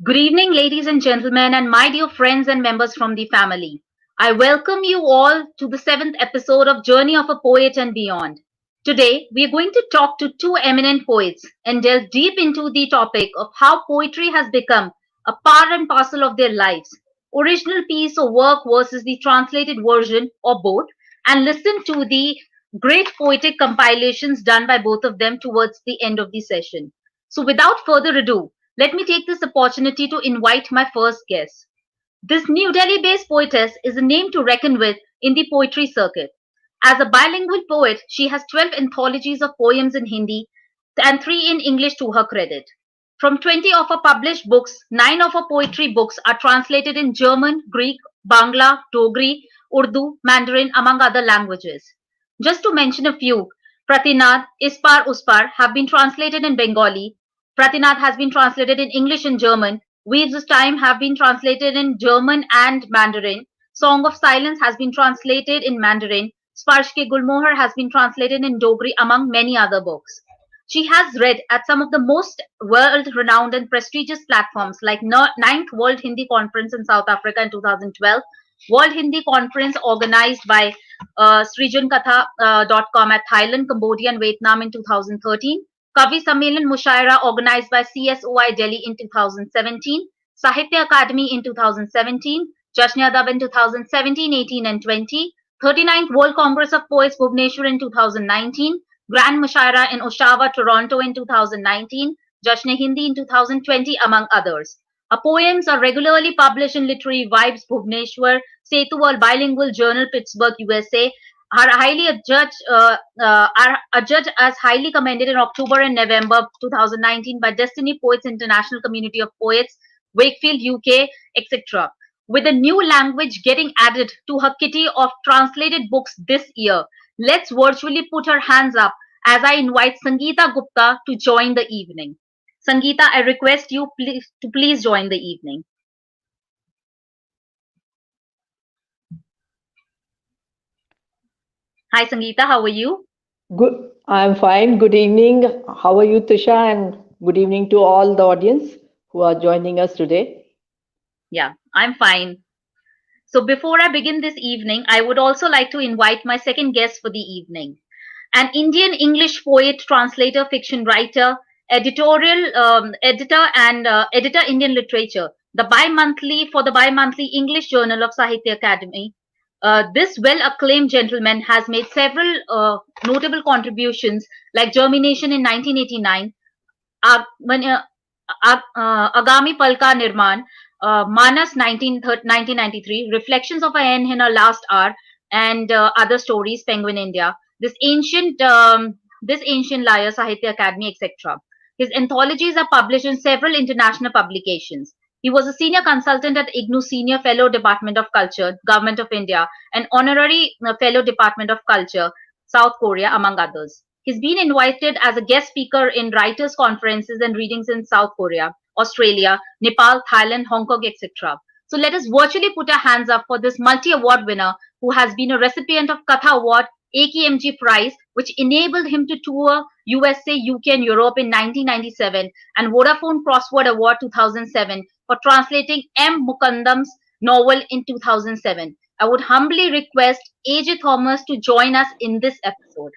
Good evening, ladies and gentlemen, and my dear friends and members from the family. I welcome you all to the seventh episode of Journey of a Poet and Beyond. Today, we are going to talk to two eminent poets and delve deep into the topic of how poetry has become a part and parcel of their lives. Original piece or work versus the translated version, or both, and listen to the great poetic compilations done by both of them towards the end of the session. So, without further ado, let me take this opportunity to invite my first guest. This New Delhi based poetess is a name to reckon with in the poetry circuit. As a bilingual poet, she has 12 anthologies of poems in Hindi and 3 in English to her credit. From 20 of her published books, 9 of her poetry books are translated in German, Greek, Bangla, Dogri, Urdu, Mandarin, among other languages. Just to mention a few, Pratinath, Ispar Uspar have been translated in Bengali, Pratinath has been translated in English and German, Waves of Time have been translated in German and Mandarin, Song of Silence has been translated in Mandarin, Sparsh Ke Gulmohar has been translated in Dogri, among many other books. She has read at some of the most world-renowned and prestigious platforms like Ninth World Hindi Conference in South Africa in 2012, World Hindi Conference organized by srijankatha.com at Thailand, Cambodia and Vietnam in 2013, Kavi Sammelan Mushaira organized by CSOI Delhi in 2017, Sahitya Academy in 2017, Jashn Adab in 2017, 18 and 20, 39th World Congress of Poets Bhubaneswar in 2019, Grand Mushaira in Oshawa, Toronto in 2019, Jashn Hindi in 2020, among others. Her poems are regularly published in Literary Vibes, Bhubaneswar, Setu, a bilingual journal, Pittsburgh, USA, are adjudged as highly commended in October and November 2019 by Destiny Poets International Community of Poets, Wakefield, UK, etc. With a new language getting added to her kitty of translated books this year, let's virtually put our hands up as I invite Sangeeta Gupta to join the evening. Sangeeta, I request you to please join the evening. Hi, Sangeeta, how are you? Good. I'm fine. Good evening. How are you, Trisha? And good evening to all the audience who are joining us today. Yeah, I'm fine. So before I begin this evening, I would also like to invite my second guest for the evening, an Indian English poet, translator, fiction writer, editor, and editor Indian literature. The bi-monthly English Journal of Sahitya Academy. This well-acclaimed gentleman has made several notable contributions, like Germination in 1989, Agami Palka Nirman, Manas 1993, Reflections of a Hen in Her Last Hour, and other stories, Penguin India, this ancient liar, Sahitya Academy, etc. His anthologies are published in several international publications. He was a senior consultant at IGNU Senior Fellow Department of Culture, Government of India, and Honorary Fellow Department of Culture, South Korea, among others. He's been invited as a guest speaker in writers' conferences and readings in South Korea, Australia, Nepal, Thailand, Hong Kong, etc. So let us virtually put our hands up for this multi-award winner who has been a recipient of Katha Award, AKMG Prize, which enabled him to tour USA, UK, and Europe in 1997, and Vodafone Crossword Award 2007 for translating M. Mukundam's novel in 2007. I would humbly request A.J. Thomas to join us in this episode.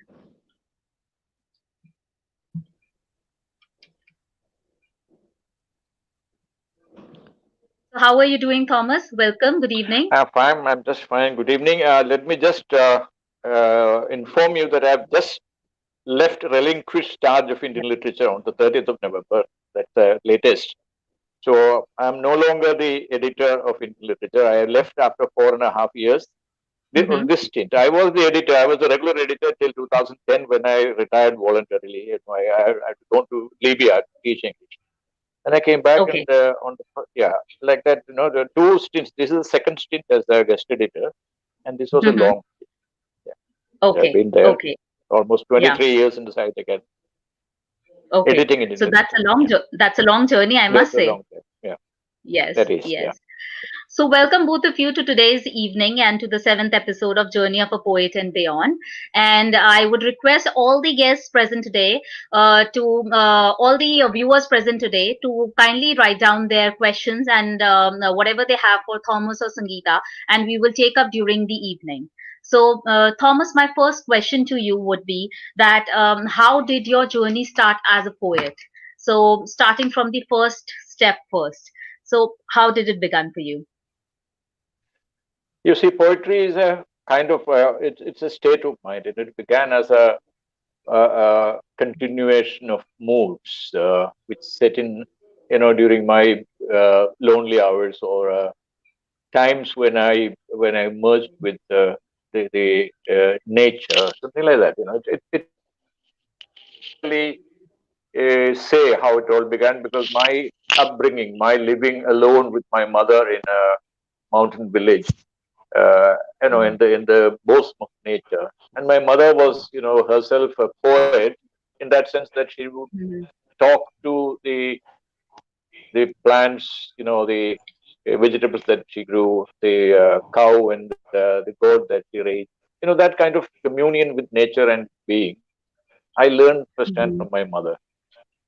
So how are you doing, Thomas? Welcome. Good evening. I'm fine. I'm just fine. Good evening. Let me just inform you that I've just left relinquished charge of Indian literature on the 30th of November. That's the latest. So I'm no longer the editor of Indian literature. I left after 4.5 years. On this stint, I was the editor. I was a regular editor till 2010 when I retired voluntarily. I had gone to Libya to teach English. And I came back and like that, the two stints. This is the second stint as a guest editor, and this was a long stint. Yeah. Okay. I've been there almost 23 years in the Sahitya Academy. Okay. Editing Indian so that's a long journey, I must say. Yeah. Yes. That is, yes. Yeah. So, welcome both of you to today's evening and to the seventh episode of Journey of a Poet and Beyond. And I would request all the guests present today, all the viewers present today, to kindly write down their questions and whatever they have for Thomas or Sangeeta, and we will take up during the evening. So, Thomas, my first question to you would be that how did your journey start as a poet? So, starting from the first step first. So, how did it begin for you? You see, poetry is a kind of it's a state of mind, and it began as a continuation of moods which set in, during my lonely hours or times when I merged with the nature, something like that. It really say how it all began because my upbringing, my living alone with my mother in a mountain village, Mhm, in the bosom of nature. And my mother was, herself a poet in that sense that she would mhm, talk to the plants, the vegetables that she grew, the cow and the goat that she raised. That kind of communion with nature and being. I learned firsthand mhm, from my mother.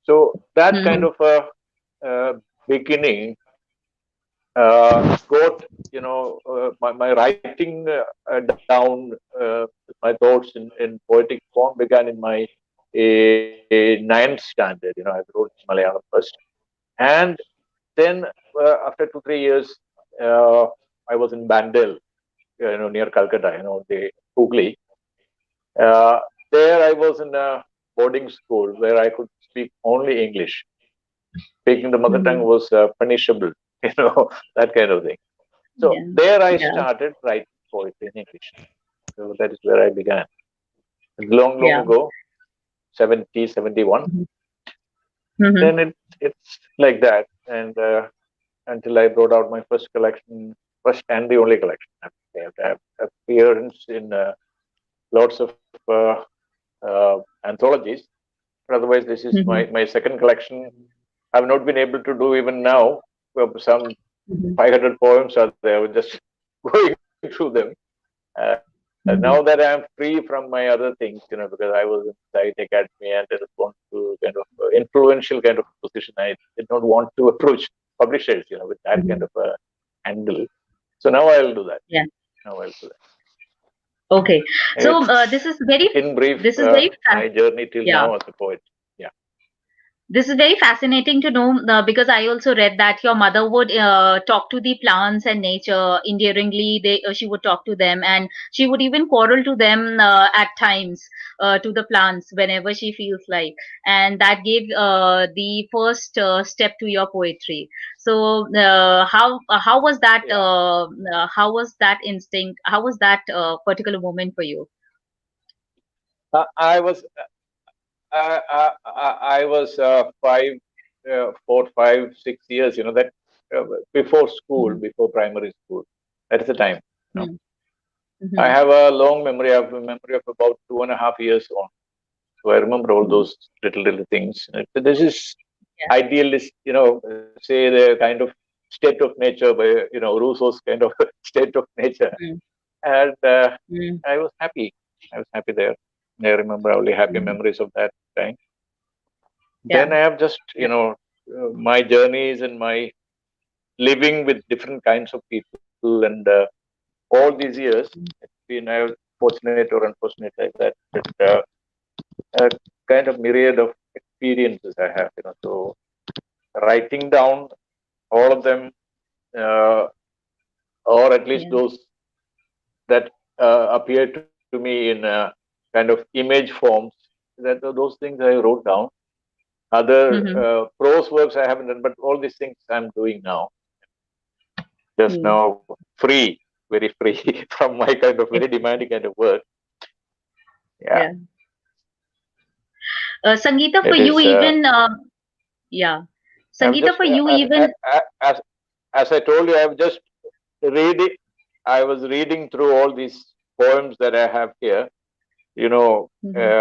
So that kind mhm, of a beginning got my writing down my thoughts in poetic form began in my ninth standard. I wrote Malayalam first, and then after 2 3 years, uh, I was in Bandel, near Calcutta, the Hooghly. Uh, there, I was in a boarding school where I could speak only English. Speaking the mother tongue mhm. was punishable, that kind of thing. So Yeah, there I yeah, started writing poetry in English. So that is where I began. Long, long yeah. ago, 70, 71. Mhm, mhm, Then it's like that. And until I brought out my first collection, first and the only collection. I have appearance in lots of anthologies. But otherwise, this is mhm, my second collection. I've not been able to do even now. Some mhm, 500 poems are there. We're just going through them. Now that I'm mhm. free from my other things, because I was in Science Academy and I respond to kind of influential kind of position, I did not want to approach publishers, with that kind Mhm. of a handle. So now I'll do that. Yeah. Now I'll do that. Okay. So It's in brief this is very my journey till yeah. now as a poet. Yeah. This is very fascinating to know because I also read that your mother would talk to the plants and nature endearingly. She would talk to them, and she would even quarrel to them at times to the plants whenever she feels like. And that gave the first step to your poetry. So how was that? Yeah. How was that instinct? How was that particular moment for you? I was I was 4, 5, 6 years, that before school, Mhm, before primary school. That is the time. mhm, I mhm. have a long memory. I have a memory of about 2.5 years on. So I remember all Mhm. those little things. This is Yeah. idealist, say the kind of state of nature by, Rousseau's kind of state of nature. Mm, And mm, I was happy. I was happy there. I remember only happy mhm. memories of that time. Yeah. Then I have just, my journeys and my living with different kinds of people. And all these years, it's been fortunate or unfortunate like that, but a kind of myriad of experiences I have, so writing down all of them, uh, or at least Yeah. those that appear to me in kind of image forms, those things I wrote down. Other Mhm. prose works I haven't done, but all these things I'm doing now. Just Mm. now, free, very free from my kind of very demanding Exactly. kind of work. Yeah, Yeah. Sangeeta, for it you is. even, yeah. I've Sangeeta, just, for you even, as I told you, I've just reading. I was reading through all these poems that I have here, Mhm.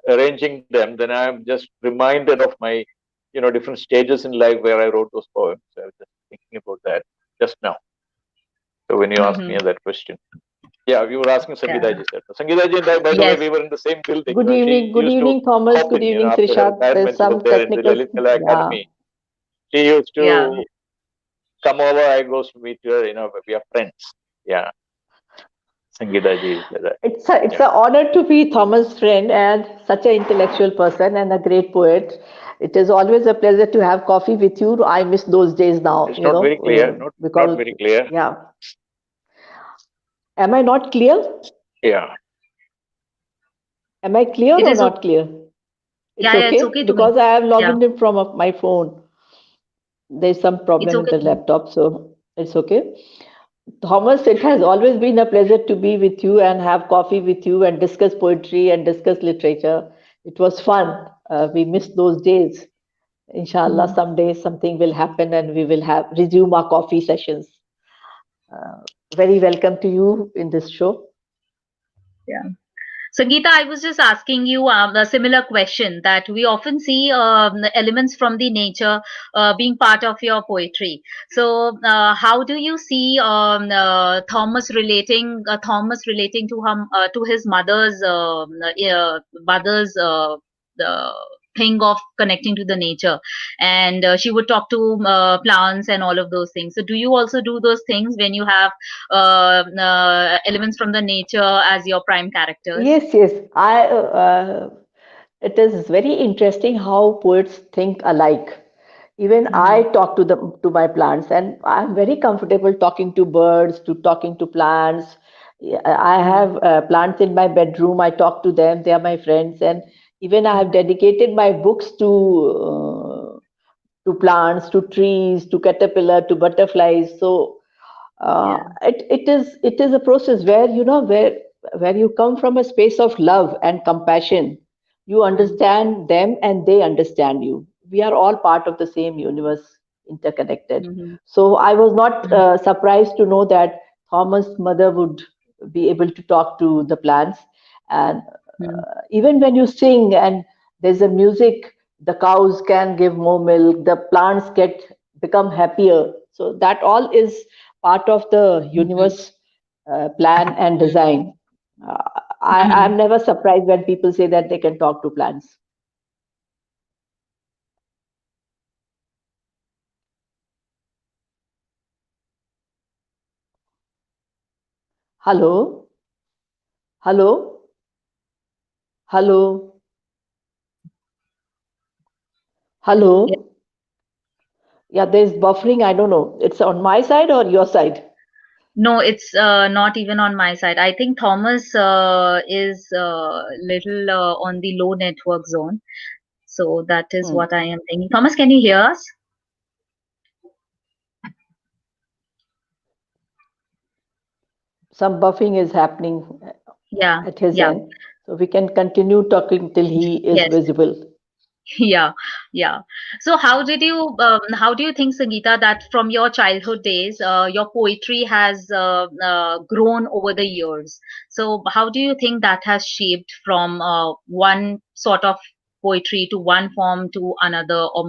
arranging them. Then I'm just reminded of my, different stages in life where I wrote those poems. I was just thinking about that just now. So when you asked me that question, yeah, you were asking Sangeeta ji, sir. Sangeeta ji, by the way, Yes. we were in the same building. Good She evening. Good used to evening, Thomas. hop Good in, evening, after her Trisha. There's retirement, she was some there in the technical. Lalit Kala Yeah. Academy. She used Yeah. to come over, I goes to meet her, we are friends. Yeah, Sangeeta ji is like that. It's Yeah. an honor to be Thomas' friend and such an intellectual person and a great poet. It is always a pleasure to have coffee with you. I miss those days now, It's not very clear, not because very clear. yeah. Am I not clear? Yeah. Am I clear It or is okay. not clear? It's Yeah, it's okay okay to me. because I have logged Yeah, in from my phone. There's some it's problem with okay the to me. laptop, so it's okay. Thomas, it has always been a pleasure to be with you and have coffee with you and discuss poetry and discuss literature. It was fun. We missed those days. Inshallah, Mhm. someday something will happen and we will have resume our coffee sessions. Very welcome to you in this show. Yeah. Sangeeta, I was just asking you a similar question that we often see elements from the nature being part of your poetry. So, how do you see Thomas relating to his mother's the thing of connecting to the nature, and she would talk to plants and all of those things. So, do you also do those things when you have elements from the nature as your prime characters? Yes, yes. It is very interesting how poets think alike. Even I Mhm. talk to my plants, and I'm very comfortable talking to birds, to talking to plants. Yeah, I Mhm. have plants in my bedroom. I talk to them. They are my friends, and even I have Mhm. dedicated my books to plants, to trees, to caterpillar, to butterflies. So Yeah. it is a process where where you come from a space of love and compassion. You Mhm. understand them and they understand you. We are all part of the same universe, interconnected. Mhm. So I was not Mhm. surprised to know that Thomas' mother would be able to talk to the plants. And Mhm. even when you sing and there's a music, the cows can give more milk, the plants get become happier. So that all is part of the Mhm. universe plan and design. I'm Mhm. never surprised when people say that they can talk to plants. Hello, hello, hello, Yeah. hello. Yeah, there's buffering. I don't know. It's on my side or your side. No, it's not even on my side. I think Thomas is little on the low network zone. So that is Hmm. what I am thinking. Thomas, can you hear us? Some buffing is happening Yeah. at his Yeah. end. So we can continue talking till he is Yes. visible. Yeah, yeah. So how do you think, Sangeeta, that from your childhood days, your poetry has grown over the years? So how do you think that has shaped from one sort of poetry to one form to another, or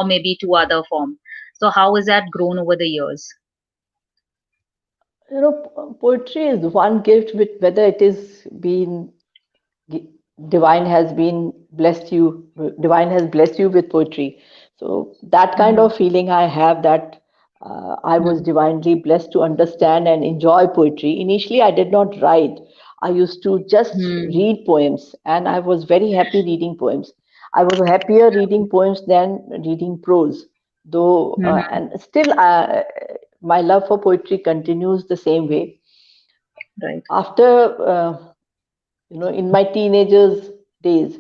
maybe to other form? So how has that grown over the years? Poetry is one gift with whether it is been gi- divine has been blessed you, divine has blessed you with poetry. So that kind Mm-hmm. of feeling I have, that I was divinely blessed to understand and enjoy poetry. Initially, I did not write. I used to just Mm-hmm. read poems, and I was very happy reading poems. I was happier reading poems than reading prose, though, Mm-hmm. and still, my love for poetry continues the same way. Right. After in my teenagers days,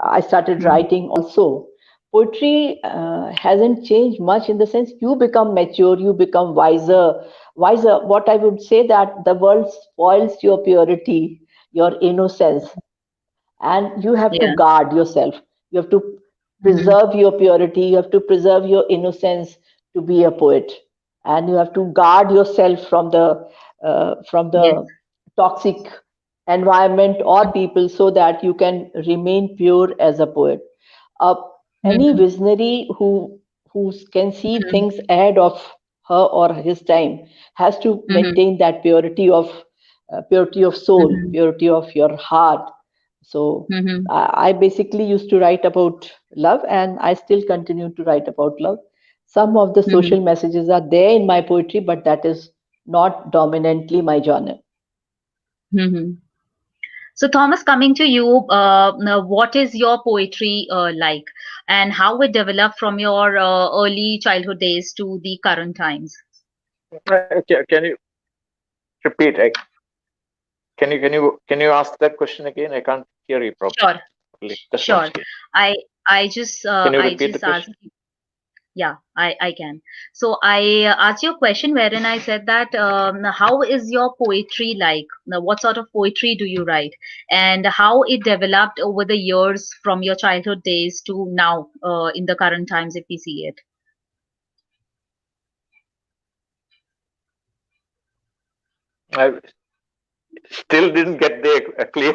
I started Mm-hmm. writing also. Poetry hasn't changed much, in the sense you become mature, you become wiser. What I would say, that the world spoils your purity, your innocence, and you have to Yeah. guard yourself. You have to Mm-hmm. preserve your purity, you have to preserve your innocence to be a poet, and you have to guard yourself from Yes. the toxic environment or people, so that you can remain pure as a poet. uh, any Mm-hmm. visionary who can see things ahead of her or his time has to maintain that purity of soul, purity of your heart. So I basically used to write about love, and I still continue to write about love. Some of the social messages are there in my poetry, but that is not dominantly my genre. So, Thomas, coming to you, now what is your poetry like, and how it developed from your early childhood days to the current times? Can you repeat? Can you ask that question again? I can't hear you Sure, properly. Just once sure. again. I Can you I repeat the just asked. question? Yeah, I can. So I asked you a question wherein I said that how is your poetry like? Now, what sort of poetry do you write, and how it developed over the years from your childhood days to now in the current times, if we see it. I still didn't get a clear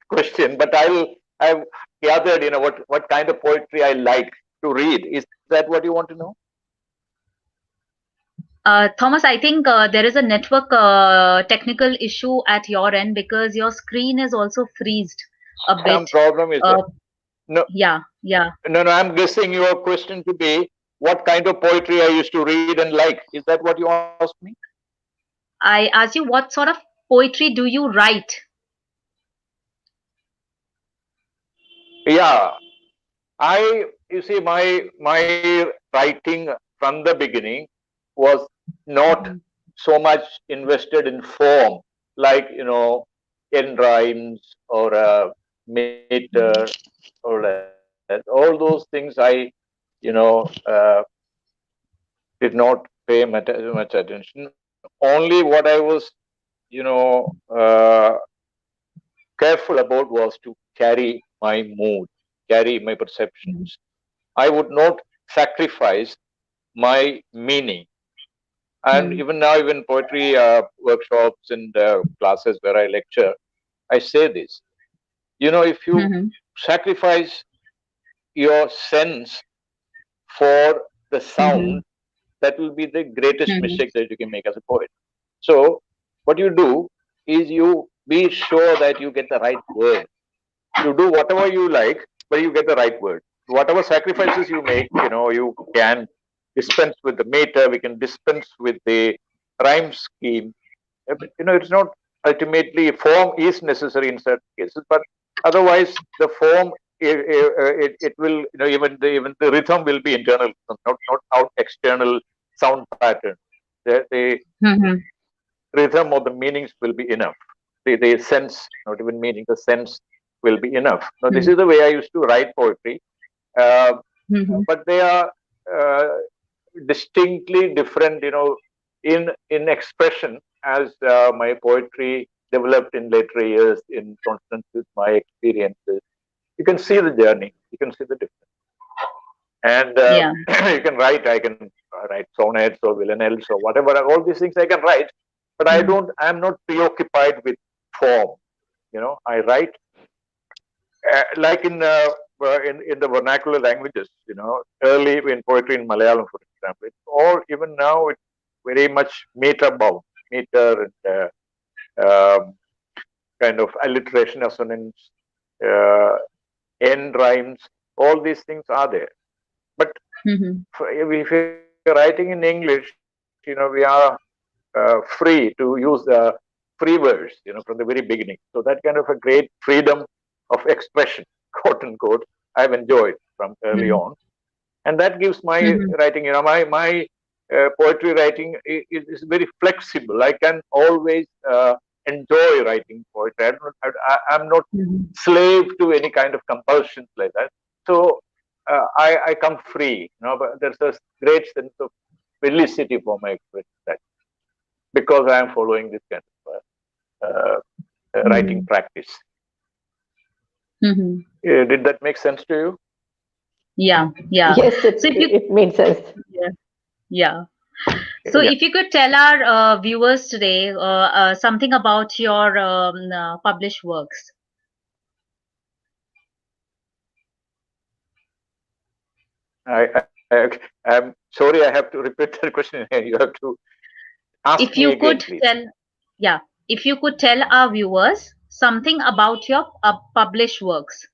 question, but I've gathered, what kind of poetry I like to read. Is that what you want to know? Thomas, I think there is a network technical issue at your end because your screen is also freezed a bit. Some problem is there. No, Yeah, yeah. no. I'm guessing your question to be what kind of poetry I used to read and like. Is that what you asked me? I asked you what sort of poetry do you write? Yeah, you see, my writing from the beginning was not Mhm, so much invested in form, like end rhymes or meter mhm, or that. All those things I, did not pay much attention. Only what I was, you know, uh, careful about was to carry my mood, carry my mhm, perceptions. I would not sacrifice my meaning. And mhm, even now, even poetry workshops and classes where I lecture, I say this. If you mhm, sacrifice your sense for the sound, mhm, that will be the greatest mhm, mistake that you can make as a poet. So, what you do is you be sure that you get the right word. You do whatever you like, but you get the right word. Whatever sacrifices you make, you can dispense with the meter, we can dispense with the rhyme scheme. It's not ultimately form is necessary in certain cases, but otherwise the form it will even the rhythm will be internal, not out external sound pattern. The mhm, rhythm or the meanings will be enough. The sense, not even meaning, the sense will be enough. Now, this mhm, is the way I used to write poetry, uh, mhm, but they are distinctly different, in expression as my poetry developed in later years in consonance with my experiences. You can see the journey, you can see the difference. And yeah. you can write, I can write sonnets or villanelles or whatever, all these things I can write, but Mhm, I'm not preoccupied with form. I write like in the vernacular languages, early in poetry in Malayalam, for example, it's all even now it's very much meter bound, meter and kind of alliteration, assonance, uh, end rhymes, all these things are there. But mhm, if you're writing in English, we are free to use the free words, from the very beginning. So that kind of a great freedom of expression, quote unquote, I've enjoyed from early mhm, on, and that gives my mhm, writing, my poetry writing is very flexible. I can always enjoy writing poetry. I'm not mhm, slave to any kind of compulsions like that. So I come free, but there's a great sense of felicity for my expression that because I am following this kind of writing mhm, practice. mhm. Did that make sense to you? Yeah, yeah. Yes, So if you, it made sense. yeah, yeah. So Yeah. if you could tell our viewers today something about your published works. I I'm sorry, I have to repeat the question. You have to ask If me you again, could please. tell, yeah, if you could tell our viewers something about your published works.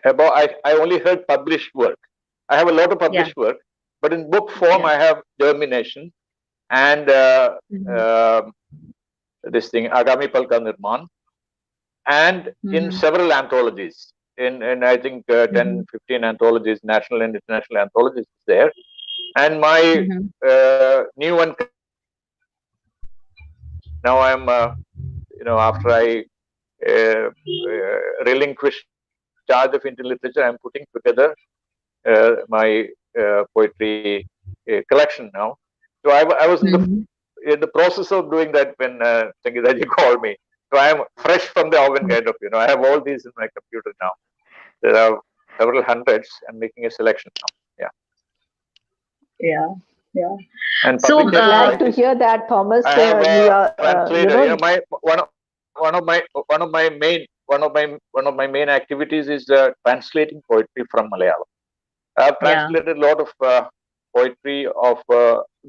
About I only heard published work. I have a lot of Yeah, published work, but in book form, yeah. I have Germination and Mm-hmm. um this thing, Agami Palka Nirman, and in Mm-hmm. several anthologies. In I think 10, Mm-hmm. 15 anthologies, national and international anthologies is there. And my Mm-hmm. new one coming now. I'm after I relinquish charge of Indian literature, I'm putting together my poetry collection now. So I was Mm-hmm. in the process of doing that when Sangeeta ji called me. So I am fresh from the oven, kind of. I have all these in my computer now. There are several hundreds. I'm making a selection now. Yeah, Yeah, yeah. and So, publication Glad wise, to hear that, I Thomas. have You a are, translator. My one of my main activities is translating poetry from Malayalam. I have yeah. translated a lot of poetry of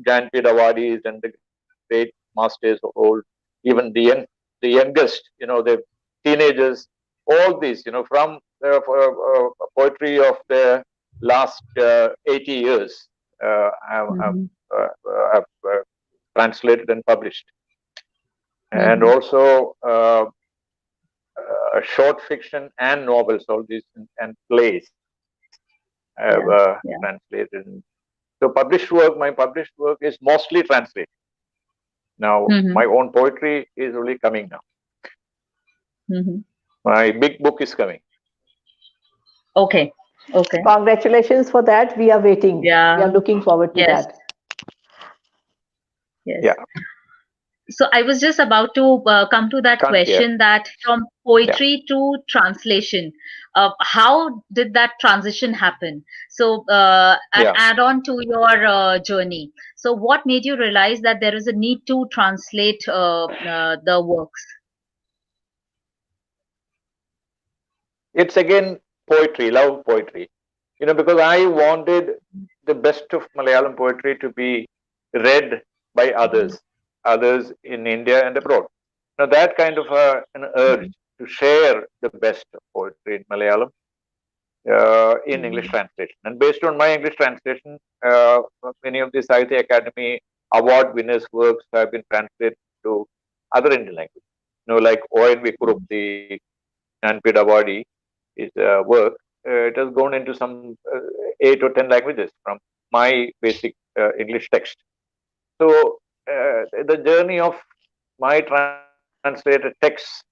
Janpid Awadis and the great masters of old, even the youngest, the teenagers, all these, from poetry of the last 80 years, Mm-hmm. I've translated and published. And Mm-hmm. also short fiction and novels, all these, and plays I have Yeah, yeah. translated. So my published work is mostly translated. Now, Mm-hmm. my own poetry is only coming now. Mm-hmm. My big book is coming. Okay, okay. congratulations for that. We are waiting. We are Yeah, looking forward to yes, that. yes. Yeah, So I was just about to come to that can't hear. question that from Yeah, poetry to translation, how did that transition happen? So an yeah. add-on to your journey. So what made you realize that there is a need to translate the works? It's again poetry, love poetry. Because I wanted the best of Malayalam poetry to be read by others in India and abroad. Now, that kind of an urge to share the best of poetry in Malayalam in English Mhm. translation. And based on my English translation, uh, many of the Sahitya Academy award winners' works have been translated to other Indian languages. Like O.N.V. Kurup, the Nanpid Awardee, his work, it has gone into some 8 or 10 languages from my basic English text. So the journey of my translated texts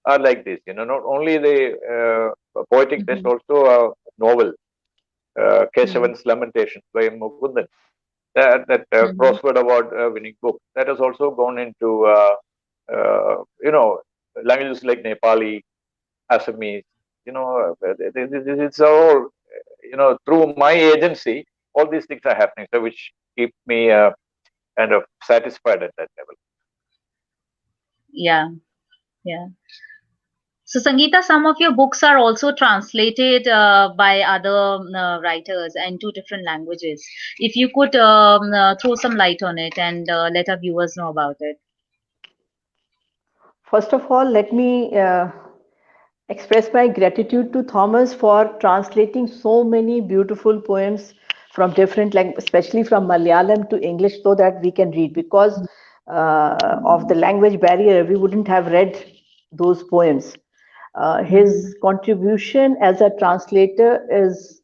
are like this. Not only the poetic text, Mhm. also a novel, Mhm. Keshavan's Lamentations by Mukundan, that Mhm. Crossword Award winning book, that has also gone into languages like Nepali, Assamese. It's all through my agency. All these things are happening, so which keep me kind of satisfied at that level. Yeah, yeah. So, Sangeeta, some of your books are also translated by other writers into different languages. If you could throw some light on it and let our viewers know about it. First of all, let me express my gratitude to Thomas for translating so many beautiful poems from different languages, especially from Malayalam to English, so that we can read. Because of the language barrier, we wouldn't have read those poems. Mm-hmm. His contribution as a translator is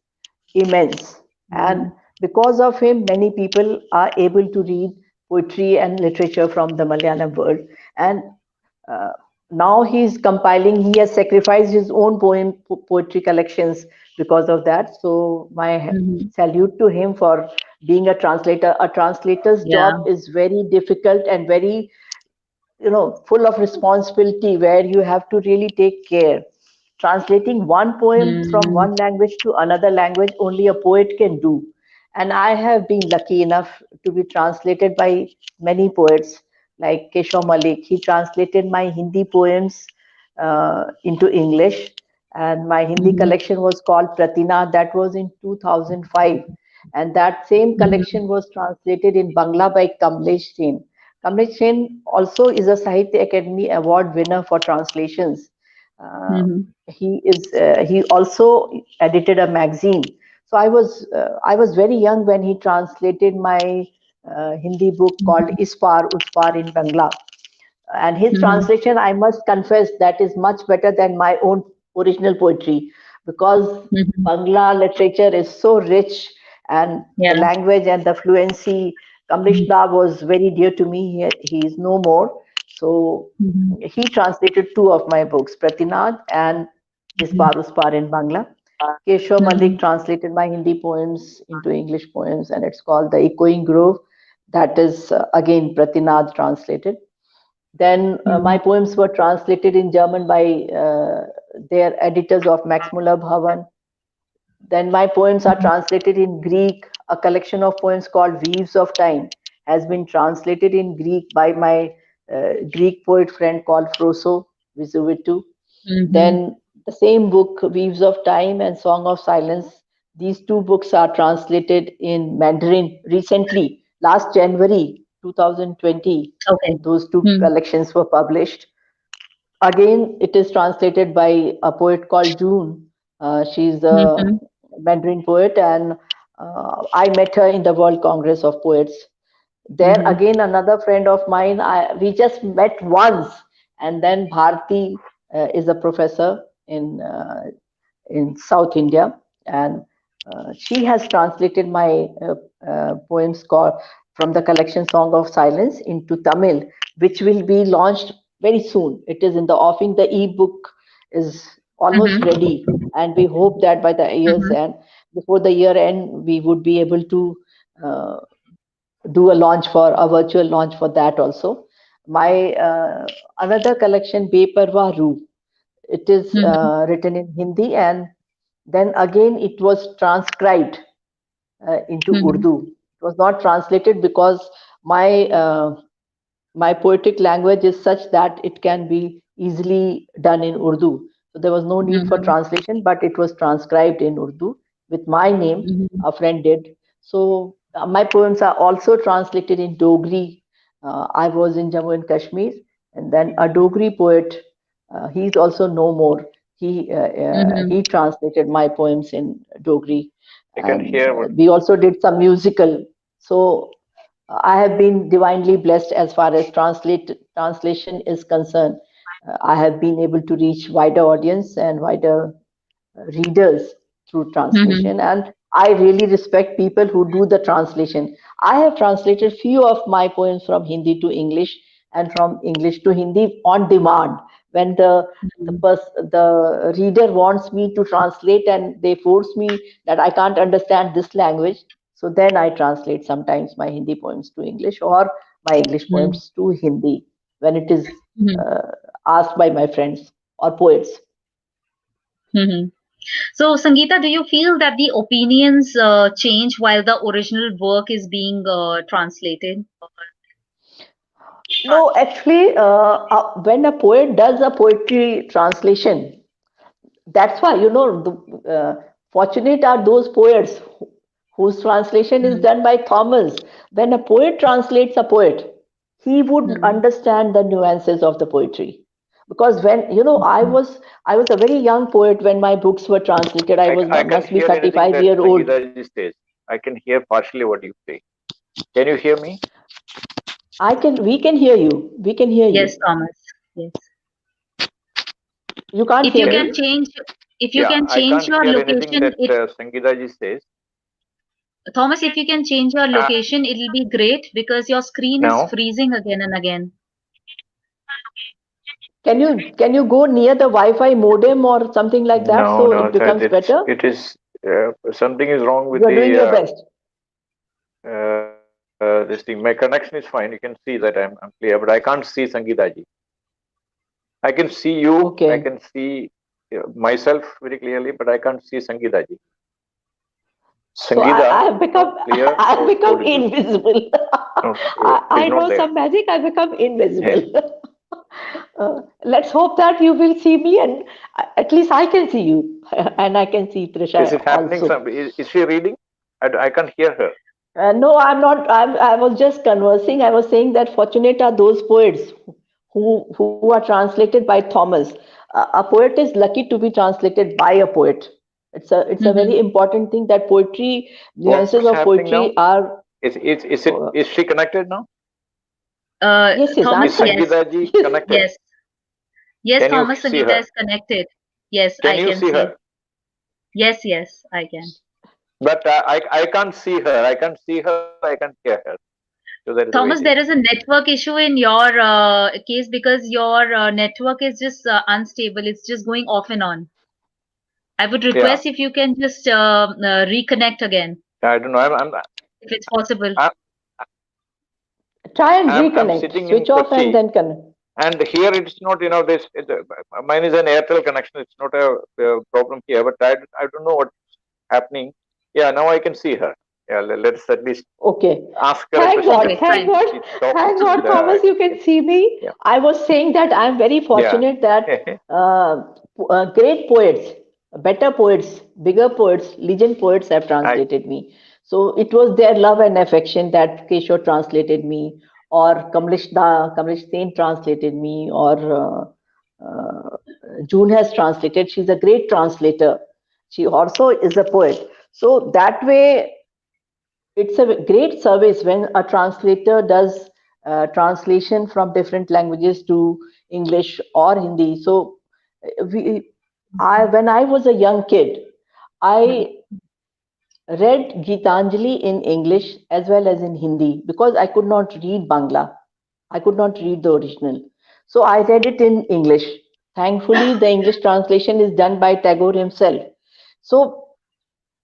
immense, and because of him, many people are able to read poetry and literature from the Malayalam world. And uh, now he's compiling, he has sacrificed his own poetry collections because of that. So my Mm-hmm. salute to him for being a translator. A translator's job Yeah. is very difficult and very, full of responsibility, where you have to really take care. Translating one poem from Mm-hmm. one language to another language, only a poet can do. And I have been lucky enough to be translated by many poets like Keshav Malik. He translated my Hindi poems into English. And my Hindi Mhm. collection was called Pratina. That was in 2005. And that same Mhm. collection was translated in Bangla by Kamlesh Sen. Kamlesh Sen also is a Sahitya Academy Award winner for translations. Uh, Mhm. he also edited a magazine. So I was very young when he translated my Hindi book called Mhm. Ispar Uspar in Bangla, and his Mhm. translation, I must confess, that is much better than my own original poetry, because Mhm. Bangla literature is so rich, and the Yeah. language and the fluency. Kamlesh Mhm. Da was very dear to me. He is no more. So Mhm. he translated two of my books, Pratinad and Ispar Uspar in Bangla. Keshav Malik Mhm. translated my Hindi poems into English poems, and it's called The Echoing Grove. That is again Pratinad translated. Then my Mhm. poems were translated in German by their editors of Max Muller Bhavan. Then my poems are Mhm. translated in Greek. A collection of poems called Weaves of Time has been translated in Greek by my Greek poet friend called Froso Visuvitu. Mhm. Then the same book, Weaves of Time and Song of Silence, these two books are translated in Mandarin recently, last January 2020. Okay. Those two Mhm. collections were published. Again, it is translated by a poet called June. She's a Mhm. Mandarin poet, and I met her in the World Congress of Poets. There Mhm. again, another friend of mine, we just met once, and then Bharti is a professor in South India, and she has translated my poems called from the collection Song of Silence into Tamil, which will be launched very soon. It is in the offing. The ebook is almost Mhm. ready, and we hope that by the year's Mhm. end, before the year end, we would be able to uh, do a virtual launch for that also. My another collection, Beparwa Roo, it is Mhm. written in Hindi, and then again it was transcribed into Mhm. Urdu. It was not translated because my my poetic language is such that it can be easily done in Urdu. So there was no need for Mhm. translation, but it was transcribed in Urdu with my name. Mhm. A friend did. So my poems are also translated in Dogri. I was in Jammu and Kashmir, and then a Dogri poet. He's also no more. Mhm. He translated my poems in Dogri, I can and hear what. we also did some musical. So I have been divinely blessed as far as translation is concerned. I have been able to reach wider audience and wider readers through Mhm. translation, and I really respect people who do the translation. I have translated few of my poems from Hindi to English and from English to Hindi on demand, when Mhm. the reader wants me to translate and they force me that I can't understand this language. So then I translate sometimes my Hindi poems to English, or my English Mhm. poems to Hindi when it is Mhm. uh, asked by my friends or poets. Mhm. So, Sangeeta, do you feel that the opinions change while the original work is being translated? No, actually, when a poet does a poetry translation, that's why, fortunate are those poets whose translation is Mhm. done by Thomas. When a poet translates a poet, he would Mhm. understand the nuances of the poetry. Because when, I was a very young poet when my books were translated. I was I can must be hear anything 35 that year old. Sangeeta ji says. I can hear partially what you say. Can you hear me? We can hear you. We can hear Yes, you. Thomas. Yes. You can't If hear you can me? change, if you Yeah, can I change can't your hear anything location, that it Sangeeta ji says. Thomas, if you can change your Uh, location, it'll be great because your screen is no, freezing again and again. Can you go near the Wi-Fi modem or something like that no, so no. it becomes better? It is something is wrong with You are doing your the best. this thing. My connection is fine. You can see that I'm clear, but I can't see Sangeeta ji. I can see you. I Okay. can see myself very clearly, but I can't see Sangeeta ji. So I Sangeeta, have become not clear I have or become audible. invisible. Not, I is not know there. some magic. I become invisible. Let's hope that you will see me, and at least I can see you, and I can see Is Trisha it happening? also. Is she reading? I can't hear her. No, I'm not. I was just conversing. I was saying that fortunate are those poets who are translated by Thomas. A poet is lucky to be translated by a poet. It's a very Mm-hmm. important thing that poetry, nuances What's of happening now? poetry are. Uh, Is she connected now? yes, yes, I'm Is Thomas, yes, Sangeeta ji yes. connected? yes, yes. Can you Thomas see Sangeeta her? is connected. Yes, Can I you can see see. her? Yes, yes, I can. But I can't see her. I can't see her. I can't hear her. So that is the way it Thomas, is. there is a network issue in your case because your network is just unstable. It's just going off and on. I would Yeah. request if you can just reconnect again, I don't know. if it's possible. I'm, Try and I'm reconnect. sitting in Switch off and Kochi, then connect. and here it's not. Mine is an Airtel connection. It's not a problem here. But I don't know what's happening. Yeah. Now I can see her. Yeah. Let's at least Okay. ask her a Thank question. God. Okay, Let's Thank see fine. if God. she talks Thank and God, Thomas, you can see me. yeah. I was saying that I'm very Yeah. fortunate that uh, great poets, better poets, bigger poets, legend poets have I translated me. So it was their love and affection that Keshore translated me, or Kamlesh Sen translated me, or June has translated. She's a great translator. She also is a poet. So that way, it's a great service when a translator does translation from different languages to English or Hindi. So when I was a young kid, I read Gitanjali in English as well as in Hindi because I could not read Bangla. I could not read the original. So I read it in English. Thankfully, the English translation is done by Tagore himself. So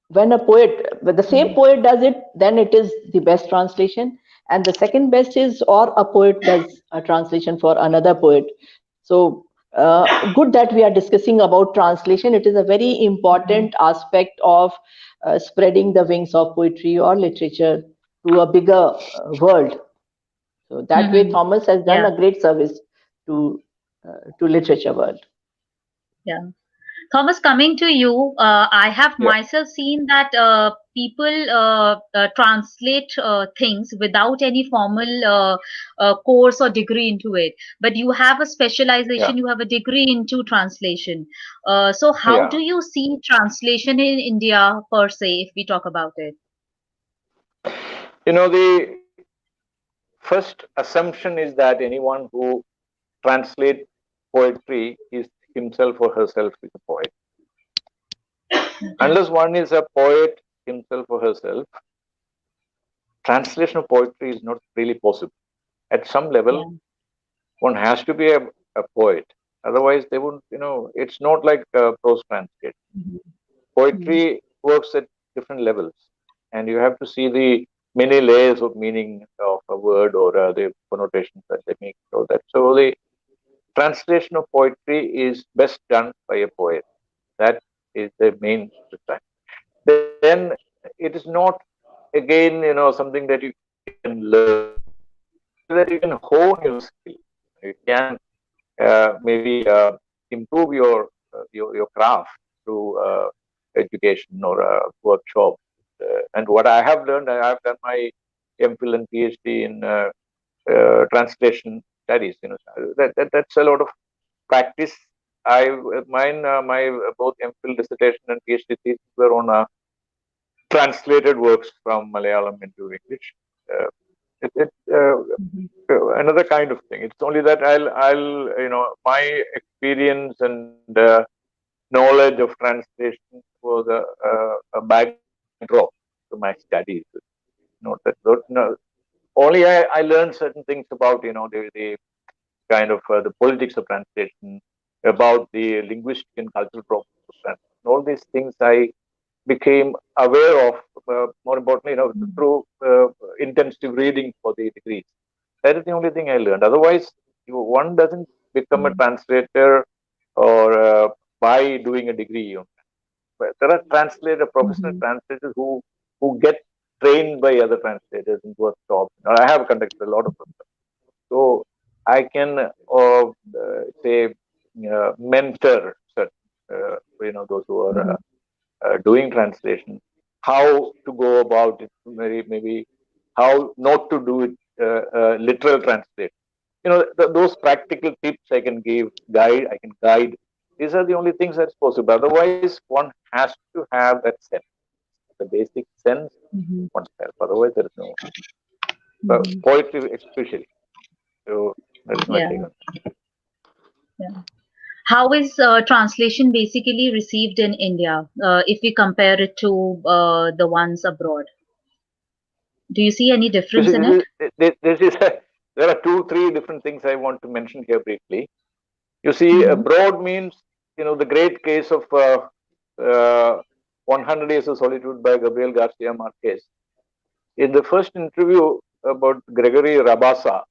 when a poet, when the same poet does it, then it is the best translation, and the second best is, or a poet does a translation for another poet. So good that we are discussing about translation. It is a very important aspect of spreading the wings of poetry or literature to a bigger world. So that way Mm-hmm. Thomas has done Yeah, a great service to literature world. yeah. Thomas, coming to you, I have yeah. myself seen that people translate things without any formal course or degree into it. But you have a Yeah. specialization, you have a degree into translation. So, how Yeah. do you see translation in India per se, if we talk about it? The first assumption is that anyone who translates poetry is himself or herself is a poet. Okay. Unless one is a poet himself or herself, translation of poetry is not really possible. At some level, Yeah. one has to be a poet. Otherwise, they wouldn't, it's not like prose translation. Mhm. Poetry works at different levels, and you have to see the many layers of meaning of a word or the connotations that they make. So that so the translation of poetry is best done by a poet. That is the main design. Then it is not again something that you can learn. Only that you can hone your skill. You can maybe improve your craft through education or a workshop. And what I have learned, I have done my MPhil and PhD in translation studies. That's a lot of practice. I mine my both MPhil dissertation and PhD thesis were on translated works from Malayalam into English. Uh, it Mhm. another kind of thing. It's only that my experience and knowledge of translation was a backdrop to my studies. Not that, no, only I learned certain things about the kind of the politics of translation, about the linguistic and cultural problems of translation. All these things I became aware of, more importantly, through intensive reading for the degrees. That is the only thing I learned. Otherwise, one doesn't become a translator or by doing a degree. But there are professional Mhm. translators who get trained by other translators in workshops. I have conducted a lot of them. So I can say mentor those who are doing translation, how to go about it, maybe how not to do it literal translation. Those practical tips I can give, I can guide. These are the only things that's possible. Otherwise, one has to have that sense, the basic sense Mhm. oneself. Otherwise, there is no Mhm. poetry, especially. So that's my Yeah, take on yeah. How is translation basically received in India if we compare it to the ones abroad? Do you see any it. difference in it? There are two, three different things I want to mention here briefly. You see, Mm-hmm. abroad means, the great case of 100 Years of Solitude by Gabriel Garcia Marquez. In the first interview about Gregory Rabassa,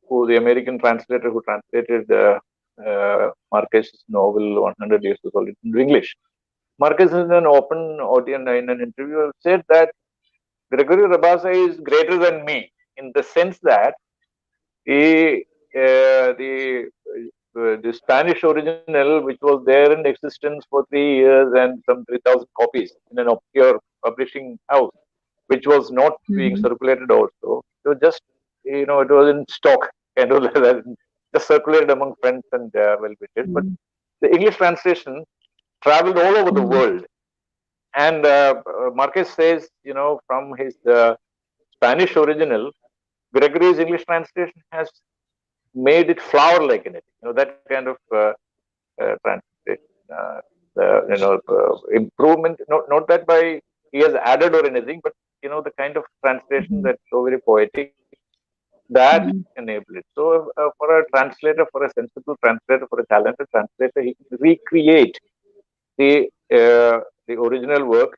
who the American translator who translated Marquez's novel 100 Years of Solitude into English, Marquez in an open audience in an interview said that Gregory Rabassa is greater than me in the sense that he, the Spanish original, which was there in existence for 3 years and some 3,000 copies in an obscure publishing house, which was not being Mm-hmm. circulated also. It was just, it was in stock, kind of like that, just circulated among friends and well-wishers. But the English translation traveled all over the Mm-hmm. world. And Marquez says, from his Spanish original, Gregory's English translation has made it flower like anything. That kind of translation, improvement. Not that by he has added or anything, but the kind of translation Mm-hmm. that's so very poetic that Mm-hmm. enable it. So for a translator, for a sensible translator, for a talented translator, he can recreate the the original work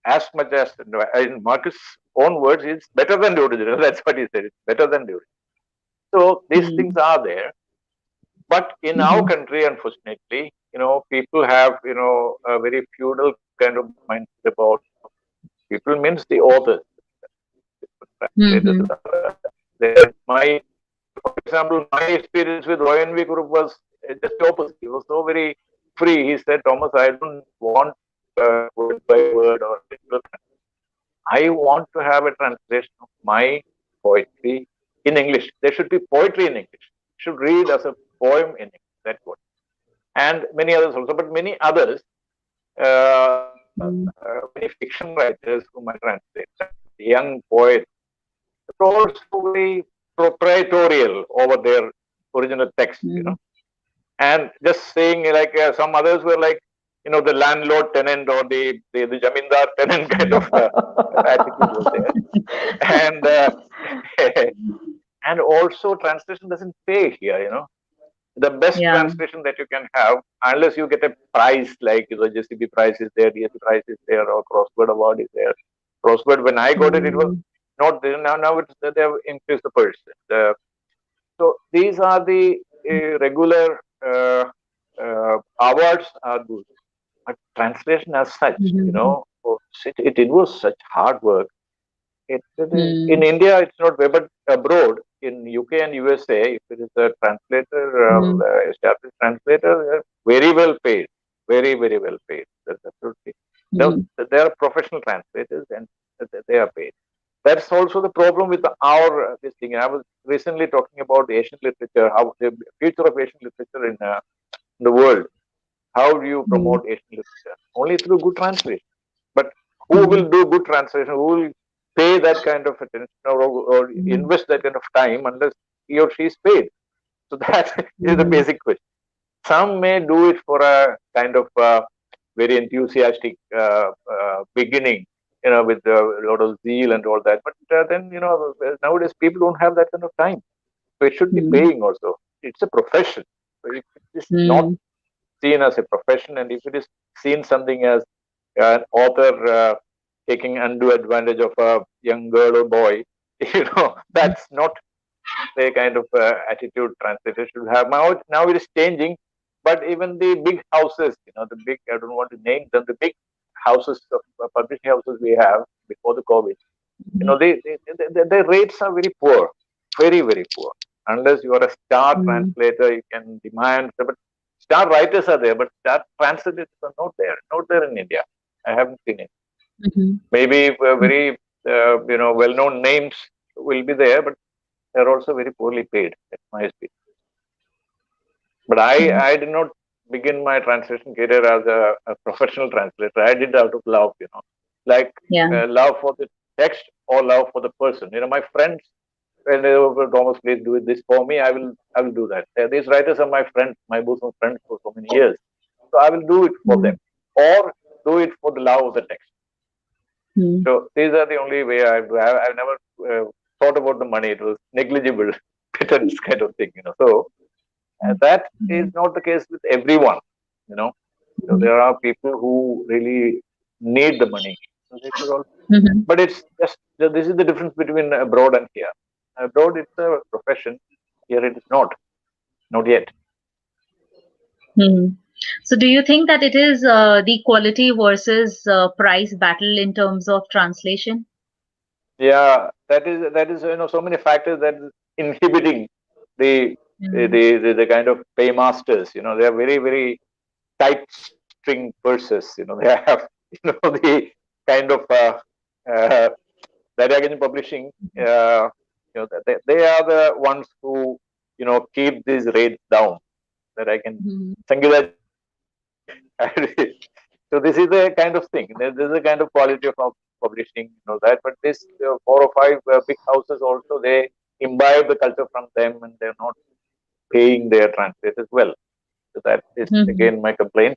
as much as, in Marcus' own words, it's better than the original. That's what he said. It's better than the original. So these things are there. But in our Mm-hmm. country, unfortunately, people have, a very feudal kind of mindset about people means the authors, translators Mm-hmm. are for example, my experience with ONV Group was just opposite. He was so very free. He said, Thomas, I don't want word by word or literal. I want to have a translation of my poetry in English. There should be poetry in English. Should read as a poem in English. That's what. And many others also, but many others, many fiction writers whom I translate, young poets, they're also very proprietorial over their original text. And just saying like some others were like, the landlord tenant or the jamindar tenant kind of attitude was there. And and also translation doesn't pay here. The best Yeah. translation that you can have, unless you get a prize like the JCB prize is there, DSC prize is there, or Crossword award is there. Crossword, when I got it, it was Mm-hmm. not there. Now they have increased the purse. So these are the regular awards are good, but translation as such, Mm-hmm. it was such hard work. In Mm-hmm. India, it's not way, but abroad, in UK and USA, if it is a translator, established translator, very well paid, very, very well paid. That's absolutely. Now, Mm-hmm. they are professional translators and they are paid. That's also the problem with our this thing. I was recently talking about Asian literature, how the future of Asian literature in the world. How do you Mm-hmm. promote Asian literature? Only through good translation. But who Mm-hmm. will do good translation? Who will pay that kind of attention or invest that kind of time unless he or she is paid? So that is the Mm-hmm. basic question. Some may do it for a kind of very enthusiastic beginning, with a lot of zeal and all that. But then, nowadays people don't have that kind of time. So it should be Mm-hmm. paying also. It's a profession. So if it is not Mm-hmm. seen as a profession, and if it is seen something as an author taking undue advantage of a young girl or boy, that's not the kind of attitude translators should have. Now it is changing, but even the big houses, the big, I don't want to name them, the big houses of publishing houses we have before the COVID, the rates are very poor, very, very poor. Unless you are a star Mm-hmm. translator, you can demand. But star writers are there, but star translators are not there. Not there in India. I haven't seen it. Mm-hmm. Maybe very well-known names will be there, but they're also very poorly paid. That's my experience. But I did not begin my translation career as a professional translator. I did out of love, like Yeah. love for the text or love for the person. My friends, when they were, Thomas, please do this for me. I will do that. These writers are my friends, my bosom friends for so many years. So I will do it for them, or do it for the love of the text. Mm-hmm. So these are the only way I've never thought about the money. It was negligible, pittance kind of thing. So that is not the case with everyone. You know, so there are people who really need the money. So they should all. Mm-hmm. But it's just this is the difference between abroad and here. Abroad, it's a profession. Here, it is not yet. Mm-hmm. So, do you think that it is the quality versus price battle in terms of translation? Yeah, that is so many factors that is inhibiting the the, Mm-hmm. the kind of paymasters. They are very very tight string purses. They have the kind of uh, that publishing. They are the ones who keep these rates down. That I can. Sangeeta ji, so this is the kind of thing. This is a kind of quality of publishing, that. But this 4 or 5 big houses also, they imbibe the culture from them, and they're not paying their translators well. So that is Mm-hmm. again my complaint.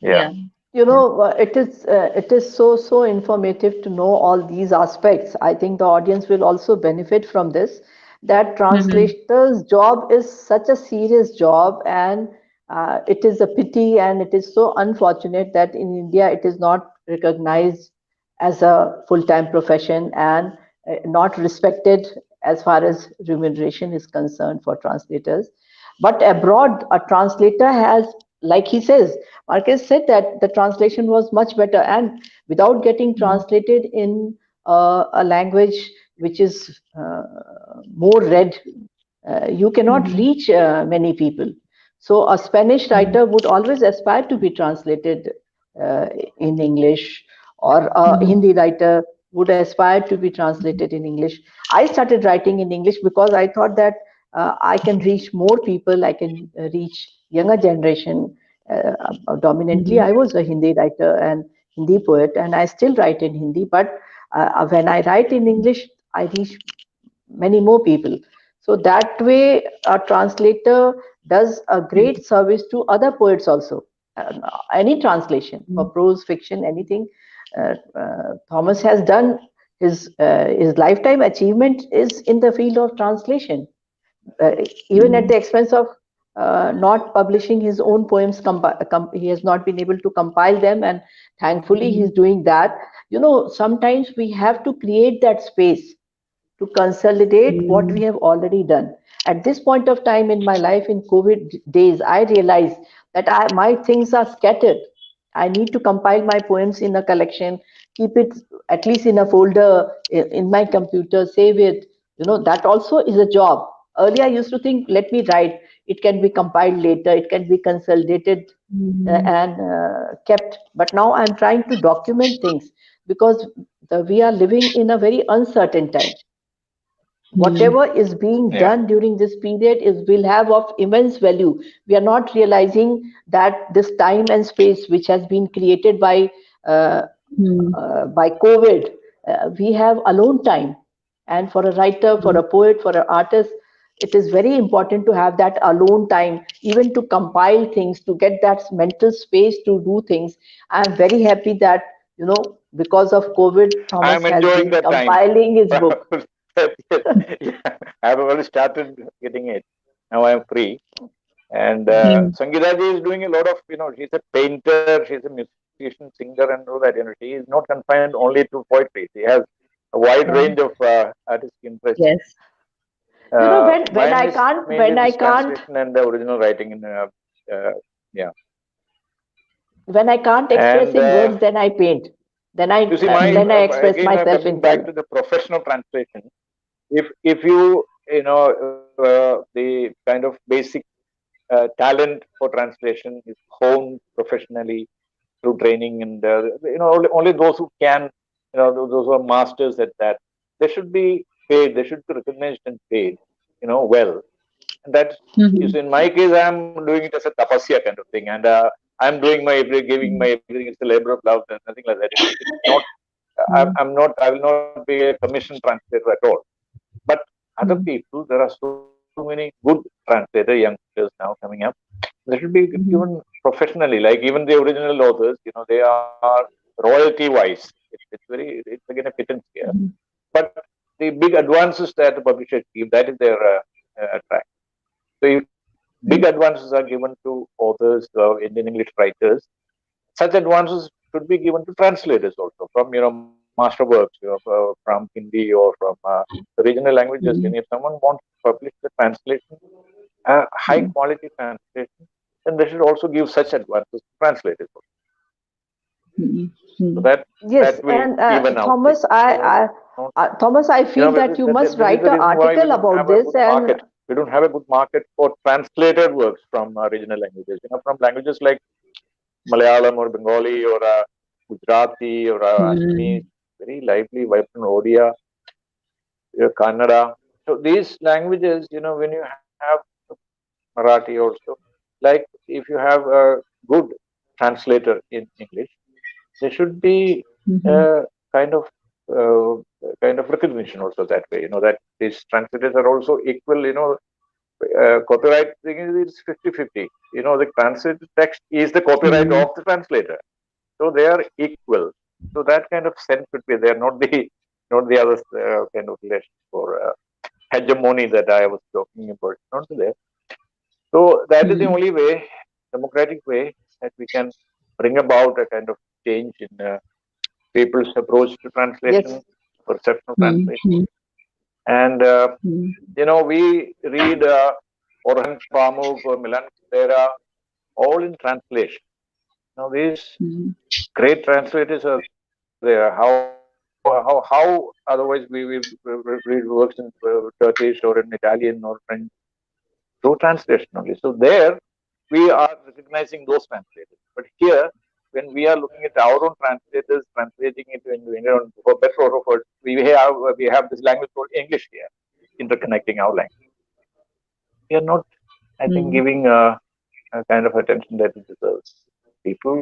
Yeah. Yeah. It is so informative to know all these aspects. I think the audience will also benefit from this. That Mm-hmm. translator's job is such a serious job, and it is a pity, and it is so unfortunate that in India it is not recognized as a full-time profession, and not respected as far as remuneration is concerned for translators. But abroad, a translator has, like he says, Marcus said that the translation was much better, and without getting translated in a language which is more read, you cannot Mm-hmm. reach many people. So a Spanish writer would always aspire to be translated uh, in English, or a Mm-hmm. Hindi writer would aspire to be translated in English. I started writing in English because I thought that I can reach more people, I can reach younger generation. Dominantly, Mm-hmm. I was a Hindi writer and Hindi poet, and I still write in Hindi. But when I write in English, I reach many more people. So that way, a translator does a great service to other poets also. Any translation for prose, fiction, anything. Thomas has done his lifetime achievement is in the field of translation, uh, even at the expense of not publishing his own poems. He has not been able to compile them, and thankfully Mm-hmm. he's doing that. Sometimes we have to create that space to consolidate what we have already done. At this point of time in my life, in COVID days, I realized that my things are scattered. I need to compile my poems in a collection, keep it at least in a folder in my computer, save it. That also is a job. Earlier, I used to think, let me write. It can be compiled later. It can be consolidated Mm-hmm. and kept. But now I'm trying to document things because we are living in a very uncertain time. Mm-hmm. Whatever is being Yeah. done during this period is will have of immense value. We are not realizing that this time and space which has been created uh, by COVID, we have alone time. And for a writer, for a poet, for an artist, it is very important to have that alone time, even to compile things, to get that mental space to do things. I am very happy that, because of COVID, Thomas I'm has enjoying been that time. compiling his book. Yeah, I've already started getting it. Now I'm free. And Mm-hmm. Sangeeta ji is doing a lot of, she's a painter, she's a musician, singer, and all that. She is not confined only to poetry. She has a wide Yeah. range of artistic interests. Yes. When Mine I is can't mainly when I this can't translation and the original writing. Uh, yeah. when I can't express And in words, then I paint. Then I you see, uh, my then I express again myself in coming back color. to the professional translation. if you know the kind of basic talent for translation is honed professionally through training, and only those who can, those who are masters at that, they should be paid. They should be recognized and paid, well. And that is, Mhm. in my case, I'm doing it as a tapasya kind of thing, and I'm doing giving my everything. It's a labor of love. There's nothing like that. It's not. Mhm. I'm not. I will not be a commission translator at all. But other Mhm. people, there are so many good translator youngsters now coming up. They should be Mhm. given professionally, like even the original authors. They are royalty wise. It's again a pittance here. Mhm. But the big advances that the publishers give, that is their track. So if big Mhm. advances are given to authors, Indian English writers, such advances should be given to translators also from master works, from Hindi or from the regional languages. And if Mhm. someone wants to publish the translation, high Mhm. quality translation, then they should also give such advances to translators. Mhm. So Mhm. that Yes, will and even out this. Thomas, Don't, Thomas, I feel that you must that is write the an reason why we article don't about have a this. good And market. We don't have a good market for translated works from regional languages. From languages like Malayalam or Bengali or Gujarati or Assamese, Mhm. very lively, vibrant Odia, Kannada. So these languages, when you have Marathi also, like if you have a good translator in English, there should be Mhm. a kind of recognition also that way. That these translators are also equal. Copyright thing is 50-50. The translated text is the copyright Mhm. of the translator, so they are equal. So that kind of sense should be there, not the other kind of relation for hegemony that I was talking about. Not there. So that is the Mhm. only way, democratic way, that we can bring about a kind of change in people's approach to yes, translation, perception of Mhm. translation. And Mhm. we read Orhan Pamuk or Milan Kundera all in translation. Now these Mhm. great translators are there. How otherwise we read works in Turkish or in Italian or French through translation only. So there we are recognizing those translators. But here, when we are looking at our own translators translating it into Indian, for better or for worse, we have this language called English here, interconnecting our language. We are not, I think, Mhm. giving a kind of attention that it deserves. People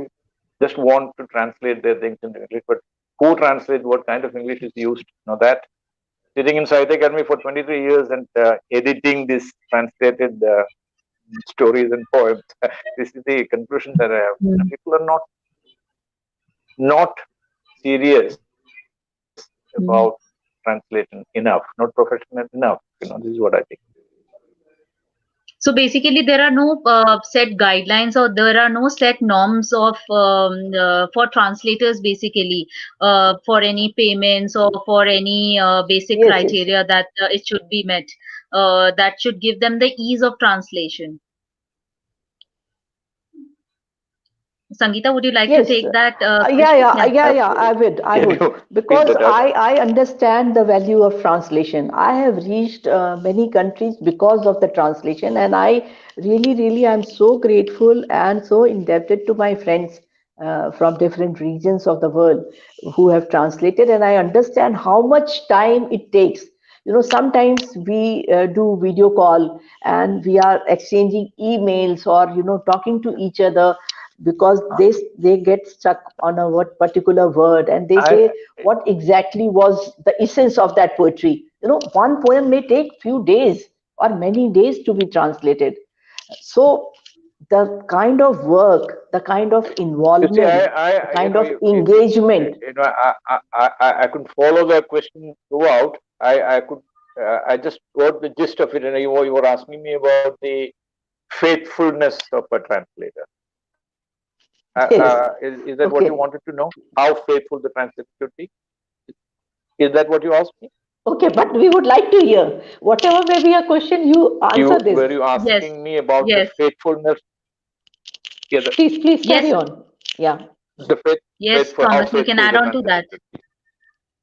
just want to translate their things into English, but who translates, what kind of English is used? That sitting in Sahitya Academy for 23 years and editing this translated stories and poems. This is the conclusion that I have. Mhm. People are not serious about Mhm. translation enough, not professional enough. This is what I think. So basically, there are no set guidelines or there are no set norms of for translators basically for any payments or for any basic yes, yes. criteria that it should be met that should give them the ease of translation. Sangeeta, would you like to Yes, take that yeah, question? yeah, Yeah. yeah, yeah. Absolutely. I Can would, you speed because that up? I understand the value of translation. I have reached many countries because of the translation, and I really, really, I'm so grateful and so indebted to my friends from different regions of the world who have translated, and I understand how much time it takes. Sometimes we do video call and we are exchanging emails or talking to each other because they get stuck on a what particular word and they I say what exactly was the essence of that poetry. One poem may take few days or many days to be translated. So the kind of work, the kind of you see, involvement, the I kind of engagement. I could follow the question throughout. I could I just got the gist of it, and you were asking me about the faithfulness of a translator. Yes. Is that what you Okay. wanted to know? How faithful the translator should be? Is that what you asked me? Okay, but we would like to hear whatever may be a question, you answer You this. were you Yes. asking me about the Yes. faithfulness? Yeah, Please carry Yes. on. Yeah. the Yes, faithful, how Thomas, you can faithful add the on to translator that. should be.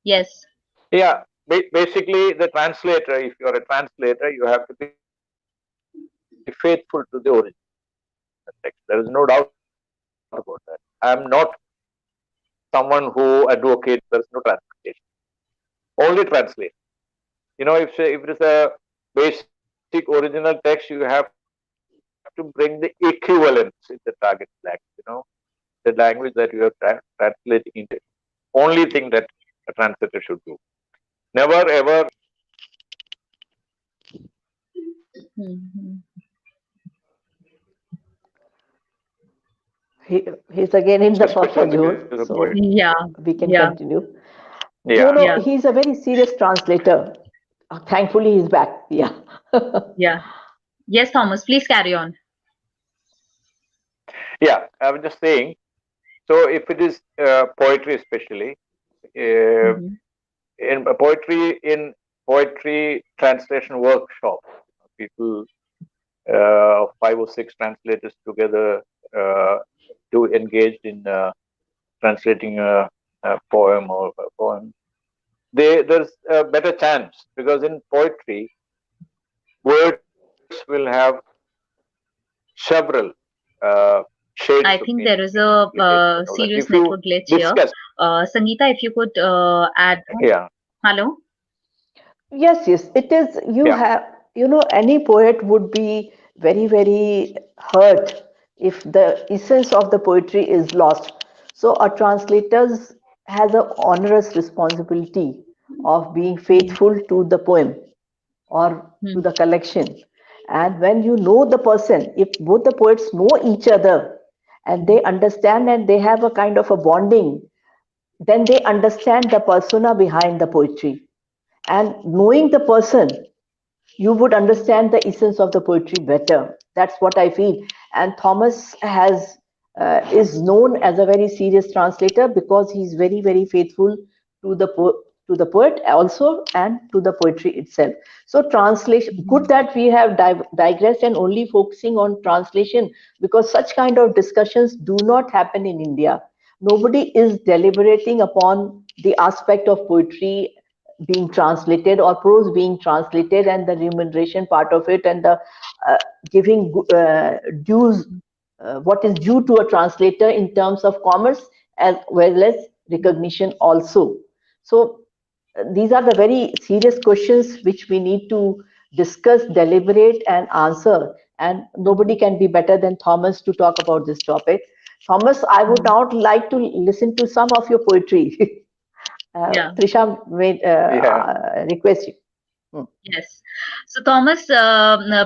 Yes. Yeah. basically the translator, if you're a translator, you have to be faithful to the original text. There is no doubt about that. I am not someone who advocates there is no translation, only translation. If it is a basic original text, you have to bring the equivalence in the target language, the language that you are translating into. Only thing that a translator should do. Never ever Mhm. He's again in the especially buffer on the zone, basis of poetry. so Yeah, we can yeah, continue. Yeah. yeah, He's a very serious translator. Thankfully, he's back. Yeah. yeah. Yes, Thomas, please carry on. Yeah, I was just saying. So, if it is poetry, especially uh, Mhm. in poetry translation workshop, people 5 or 6 translators together do engaged in translating a poem or a poem. There's a better chance because in poetry, words will have several shades of I think meaning, there is a implications, and all that. If serious you network glitch here. discuss, Sangeeta, if you could add on. yeah, Hello? Yes, yes, it is. You yeah, have, any poet would be very, very hurt if the essence of the poetry is lost. So a translator has an onerous responsibility of being Mhm. faithful to the poem or to Mhm. the collection. And when you know the person, if both the poets know each other and they understand and they have a kind of a bonding, then they understand the persona behind the poetry. And knowing the person, you would understand the essence of the poetry better. That's what I feel. And Thomas has is known as a very serious translator because he's very, very faithful to to the poet also and to the poetry itself. So translation, good Mhm. that we have digressed and only focusing on translation, because such kind of discussions do not happen in India. Nobody is deliberating upon the aspect of poetry being translated or prose being translated and the remuneration part of it and the giving dues, what is due to a translator in terms of commerce as well as recognition also. So these are the very serious questions which we need to discuss, deliberate, and answer. And nobody Mhm. can be better than Thomas to talk about this topic. Thomas, I would Mhm. now like to listen to some of your poetry. Yeah. Trisha may yeah, request you. Hmm. Yes. So, Thomas,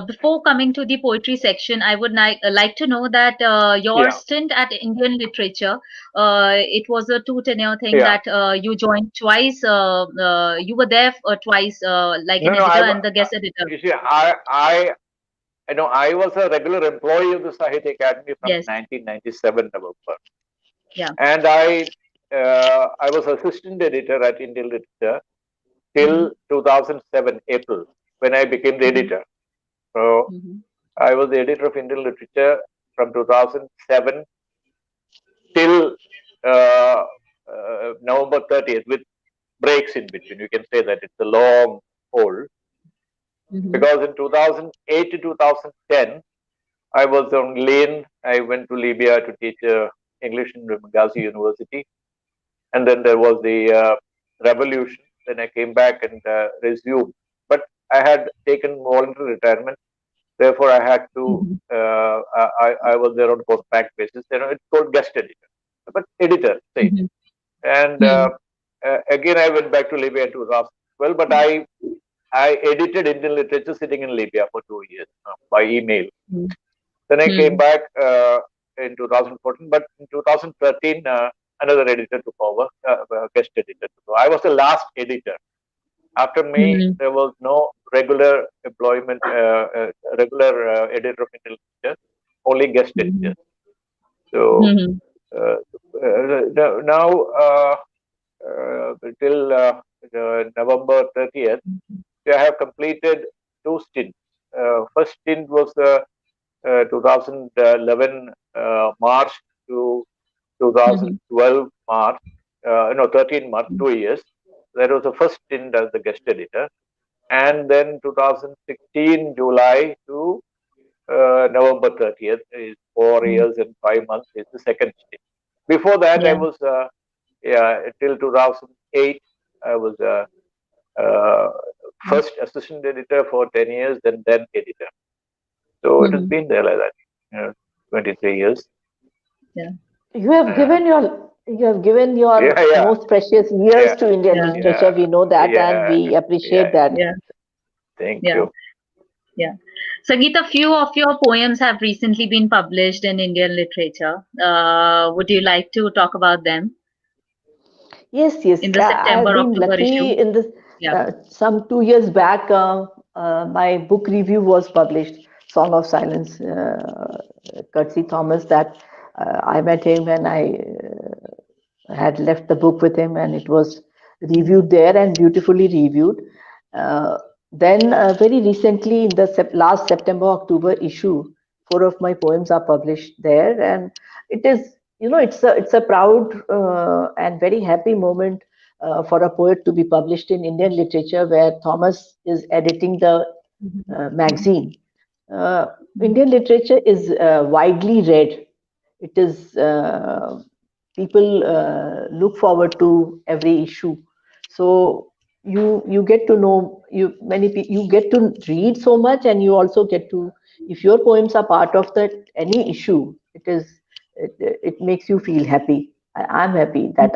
before coming to the poetry section, I would like to know that your yeah, stint at Indian literature, it was a two tenure thing yeah. that you joined twice. You were there twice, like No, an no. editor and the guest editor. You see, I was a regular employee of the Sahitya Academy from Yes. 1997 November, Yeah. and I was assistant editor at Indian Literature Mm-hmm. till 2007 April when I became the Mm-hmm. editor. So Mm-hmm. I was the editor of Indian Literature from 2007 till uh, November 30th, with breaks in between. You can say that it's a long hold Mm-hmm. because in 2008 to 2010 I was on lean. I went to Libya to teach English in Benghazi University, and then there was the revolution. Then I came back and resumed, but I had taken voluntary retirement. Therefore, I had to. Mm-hmm. I was there on contract basis. It's called guest editor, but editor same. Mm-hmm. And again, I went back to Libya in 2012. But I edited Indian literature sitting in Libya for 2 years by email. Then I came Mm-hmm. back in 2014, but in 2013, another editor took over, guest editor. So I was the last editor. After me, Mm-hmm. there was no regular employment, regular editor of Indian literature, only guest Mm-hmm. editors. So Mm-hmm. uh, now, till November 30th, I have completed 2 stints. First stint was 2011 March to Mm-hmm. 2012 March, no, 13 months, 2 years. That was the first stint as the guest editor. And then 2016 July to November 30th is 4 years and 5 months is the second stint. Before that, I was till 2008. I was first assistant editor for 10 years, then editor. So it has been there like that, 23 years. Yeah. You have given your most precious years to Indian literature. We know that, and we appreciate that. Yeah. Thank you. Yeah. Sangeeta, few of your poems have recently been published in Indian literature. Would you like to talk about them? Yes. In the I've been September-October issue. lucky in this. Some 2 years back, my book review was published, Song of Silence, courtesy Thomas, that I met him and I had left the book with him, and it was reviewed there and beautifully reviewed. Then very recently, in the last September-October issue, 4 of my poems are published there, and it is, it's a proud and very happy moment for a poet to be published in Indian literature, where Thomas is editing the magazine. Indian literature is widely read. It is people look forward to every issue. So you get to know, you get to read so much, and you also get to, if your poems are part of that any issue, it makes you feel happy. I'm happy that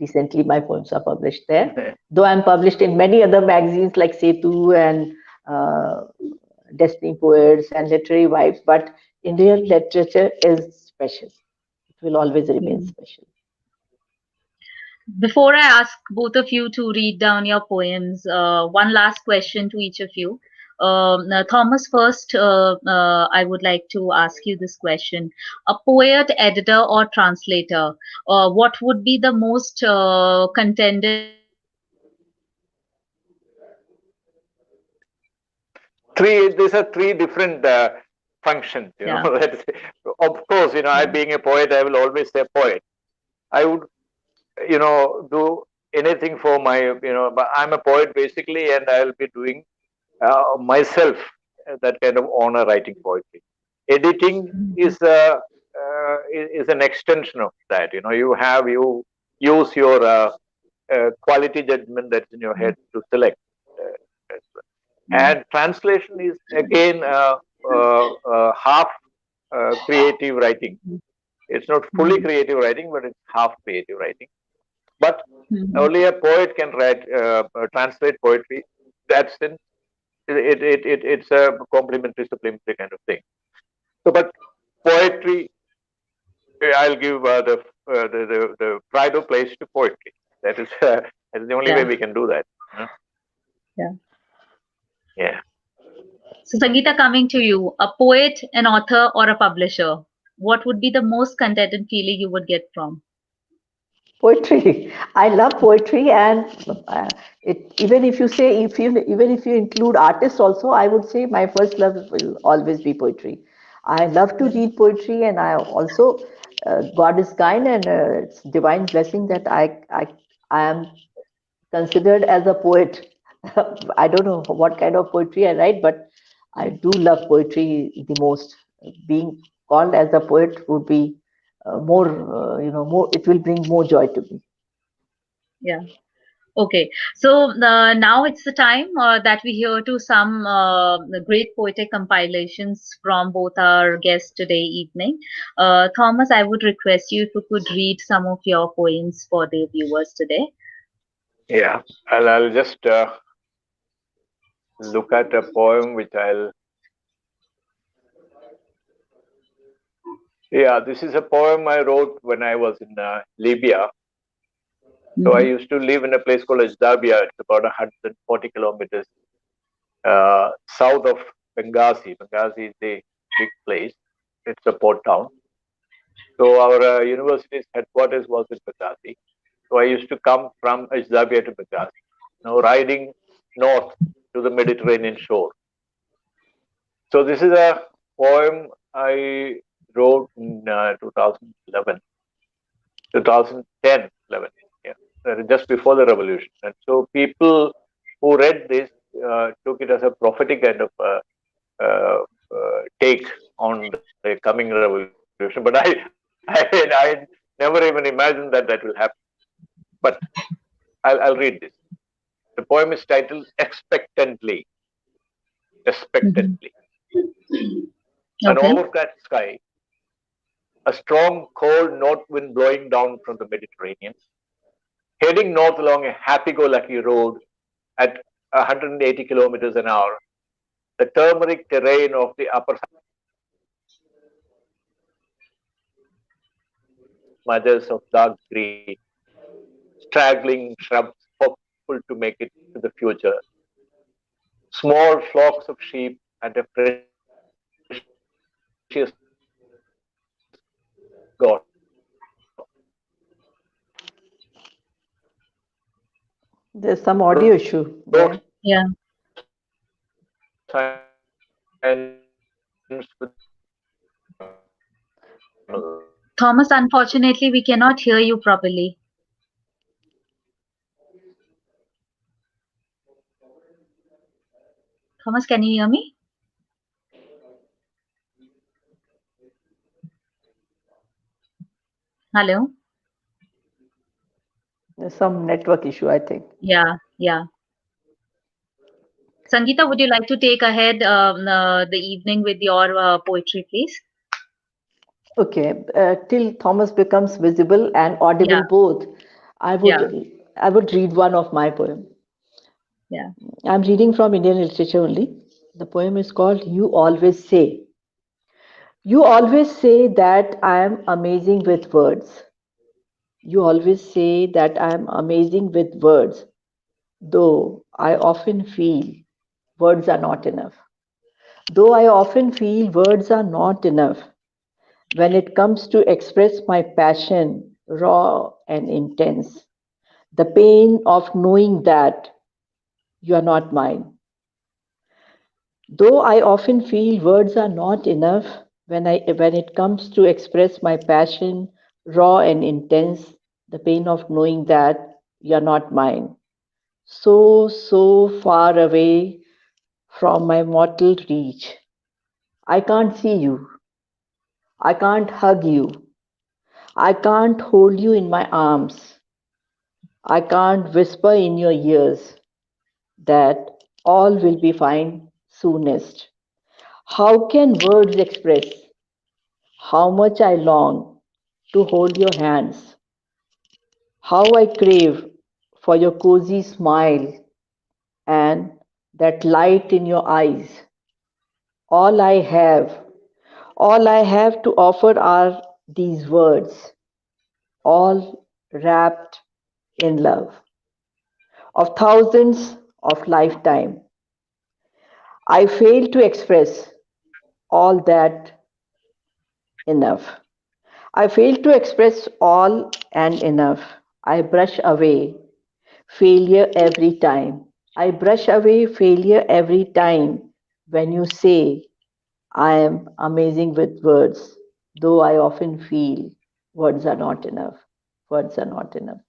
recently my poems are published there, though I'm published in many other magazines like Setu and Destiny Poets and Literary Vibes, but Indian literature is special. It will always remain special. Before I ask both of you to read down your poems, one last question to each of you. Thomas, first, I would like to ask you this question. A poet, editor, or translator, what would be the most contended These are three different functions, Of course, I being a poet, I will always say poet. I would, do anything for my, but I'm a poet basically, and I'll be doing myself that kind of honor writing poetry. Editing is an extension of that. You use your quality judgment that's in your head to select. And translation is again half creative writing. It's not fully creative writing, but it's half creative writing. But only a poet can write, translate poetry. That's it's a complementary, supplementary kind of thing. So, but poetry, I'll give the pride of place to poetry. That is the only way we can do that. Yeah. So, Sangeeta, coming to you, a poet, an author, or a publisher, what would be the most contented feeling you would get from? Poetry. I love poetry, and even if you include artists also, I would say my first love will always be poetry. I love to read poetry, and I also, God is kind, and it's divine blessing that I am considered as a poet. I don't know what kind of poetry I write, but I do love poetry the most. Being called as a poet would be more, more. It will bring more joy to me. Yeah. Okay. So now it's the time that we hear to some great poetic compilations from both our guests today evening. Thomas, I would request you if you could read some of your poems for the viewers today. Yeah, I'll just look at a poem which this is a poem I wrote when I was in Libya. So I used to live in a place called Ajdabiya. It's about 140 kilometers south of Benghazi. Benghazi is a big place. It's a port town. So our university's headquarters was in Benghazi. So I used to come from Ajdabiya to Benghazi, riding north to the Mediterranean shore. So this is a poem I wrote in 2010, 11. Yeah. just before the revolution. And so people who read this took it as a prophetic kind of take on the coming revolution. But I never even imagined that that will happen. But I'll read this. The poem is titled Expectantly. Mhm. Expectantly. An Okay. overcast sky, a strong cold north wind blowing down from the Mediterranean, heading north along a happy-go-lucky road at 180 kilometers an hour. The turmeric terrain of the upper smudges of dark green, straggling shrubs hopeful to make it to the future, small flocks of sheep and a precious God. There's some audio issue Road there. Yeah. signs with Thomas, unfortunately, we cannot hear you properly. Thomas, can you hear me? Hello? There's some network issue, I think. Yeah, yeah. Sangeeta, would you like to take ahead the evening with your poetry, please? Okay, till Thomas becomes visible and Yeah, audible both, I yeah, would read one of my poem. yeah. I'm reading from Indian literature only. The poem is called You Always Say. You always say that I am amazing with words. You always say that I am amazing with words, though I often feel words are not enough. Though I often feel words are not enough when it comes to express my passion, raw and intense. The pain of knowing that you are not mine. Though I often feel words are not enough when it comes to express my passion, raw and intense, the pain of knowing that you are not mine. So, so far away from my mortal reach. I can't see you. I can't hug you. I can't hold you in my arms. I can't whisper in your ears that all will be fine soonest. How can words express how much I long to hold your hands? How I crave for your cozy smile and that light in your eyes. All I have, all I have to offer are these words, all wrapped in love of thousands of lifetime. I fail to express all that enough. I fail to express all and enough. I brush away failure every time. I brush away failure every time when you say, I am amazing with words, though I often feel words are not enough. Words are not enough.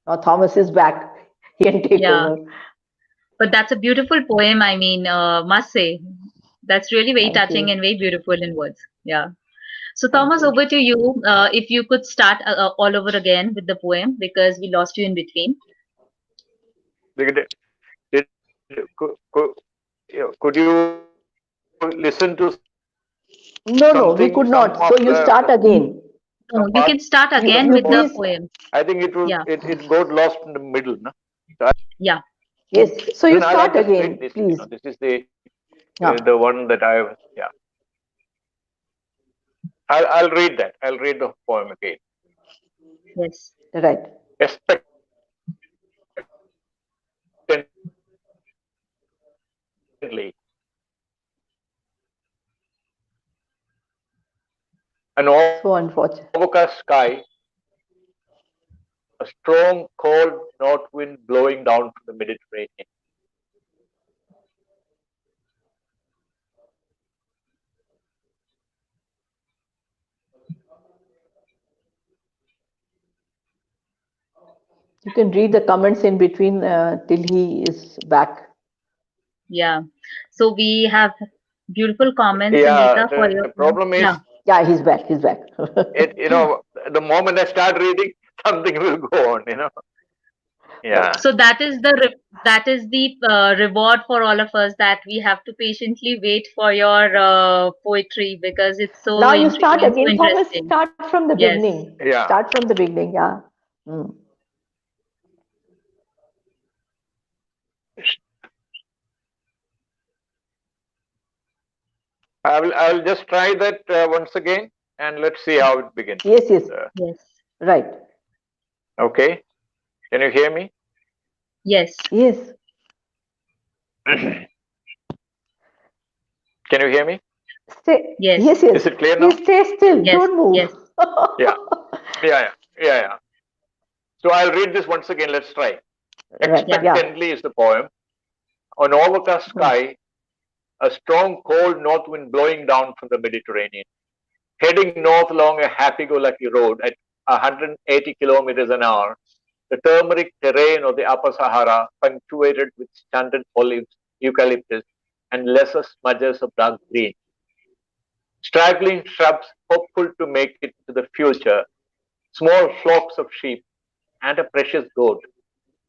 Now Thomas is back. He can take Yeah. over. But that's a beautiful poem, I mean, must say. That's really very Thank touching and you. very beautiful in words. Yeah. So, Thank Thomas, you. over to you. If you could start all over again with the poem because we lost you in between. did, could you listen to something, No, we some could of not. So you start Mm, again. some no, you parts can start again You with the please. poem? poem. I think it was Yeah, it got lost in the middle. No? So yeah, Yes. So you then I'll start just read again, this. please. This is Yeah. the one that yeah. I'll read that. I'll read the poem again. yes. Right. Expectantly, an So unfortunate. overcast sky, a strong, cold north wind blowing down from the Mediterranean. You can read the comments in between till he is back. Yeah. So we have beautiful comments, Yeah, Sangeeta, for the your problem is, yeah. Yeah, he's back. He's back. the moment I start reading, something will go on. Yeah. So that is the reward for all of us, that we have to patiently wait for your poetry, because it's so Now you start intriguing, so again, Thomas. interesting. Start from the Yes. beginning. Yeah. Start from the beginning. Yeah. Mm. I will just try that once again, and let's see how it begins. Yes, yes. Yes. Right. Okay. Can you hear me? Yes. Yes. Can you hear me? Stay. Yes. Yes, yes. Is it clear now? Please stay still. Yes. Don't move. Yes. Yeah. Yeah. So I'll read this once again. Let's try. Right. Yeah. Expectantly is the poem. On overcast sky, a strong cold north wind blowing down from the Mediterranean, heading north along a happy-go-lucky road at 180 kilometers an hour. The turmeric terrain of the Upper Sahara, punctuated with stunted olives, eucalyptus, and lesser smudges of dark green. Straggling shrubs hopeful to make it to the future, small flocks of sheep, and a precious goat.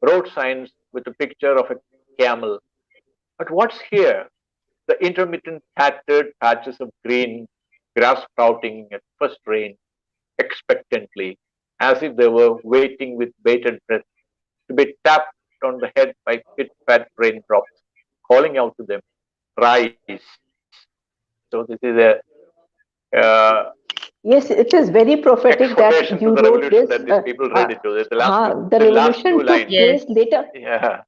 Road signs with a picture of a camel. But what's here? The intermittent tattered patches of green, grass sprouting at first rain, expectantly, as if they were waiting with bated breath to be tapped on the head by pit-pat raindrops, calling out to them, rise. So this is a Yes, it is very prophetic exhortation that to you the wrote revolution this. that these people read it to. The The last two revolution took lines. Yes. place later. Yeah.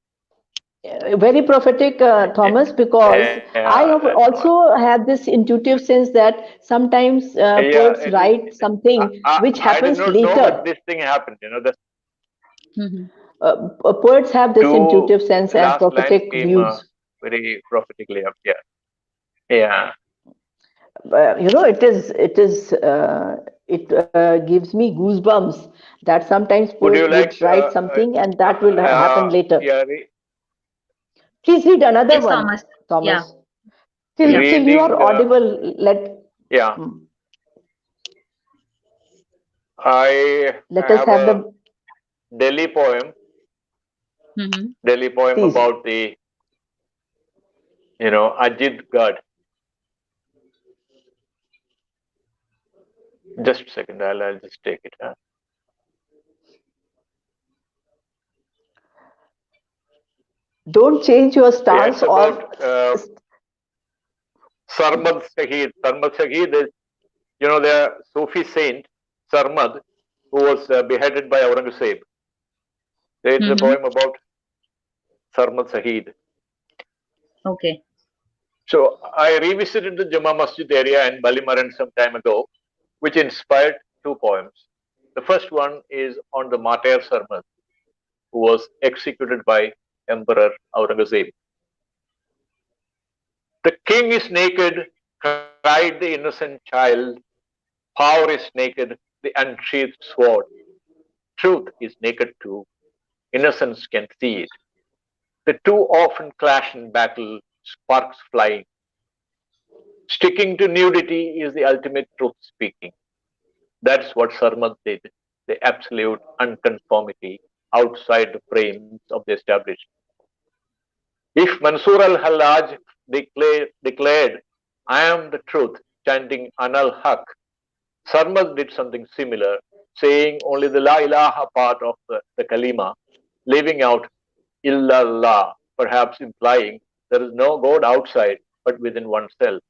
Very prophetic, Thomas, because I have That's all. also had this intuitive sense that sometimes Yeah, poets write something which I did happens not know, but later. this thing happened. The Mhm. Poets have this two intuitive sense and last lines prophetic came views. very prophetically up. Yeah. Yeah. It gives me goosebumps that sometimes Would poets you would like, write something and that will happen later. yeah, Please read another Yes, one, Thomas. Yeah. Thomas. Yeah. Till you are reading, audible, yeah, mm, I let us have have a the Delhi poem, Hmm. please. about the, Ajit God. Just a second, I'll just take it. Don't change your Yeah, stance it's or about Sarmad Shahid. Sarmad Shahid is, the Sufi saint Sarmad, who was beheaded by Aurangzeb. It's a Hmm. poem about Sarmad Shahid. Okay. So I revisited the Juma Masjid area in Balimaran some time ago, which inspired two poems. The first one is on the martyr Sarmad, who was executed by Emperor Aurangzeb. The king is naked, cried the innocent child. Power is naked, the unsheathed sword. Truth is naked too. Innocence can see it. The two often clash in battle, sparks flying. Sticking to nudity is the ultimate truth speaking. That's what Sarmad did, the absolute unconformity outside the frames of the established. If Mansur al-Hallaj declared, I am the truth, chanting Anal Haq, Sarmad did something similar, saying only the La ilaha part of the Kalima, leaving out illallah, perhaps implying there is no God outside but within oneself.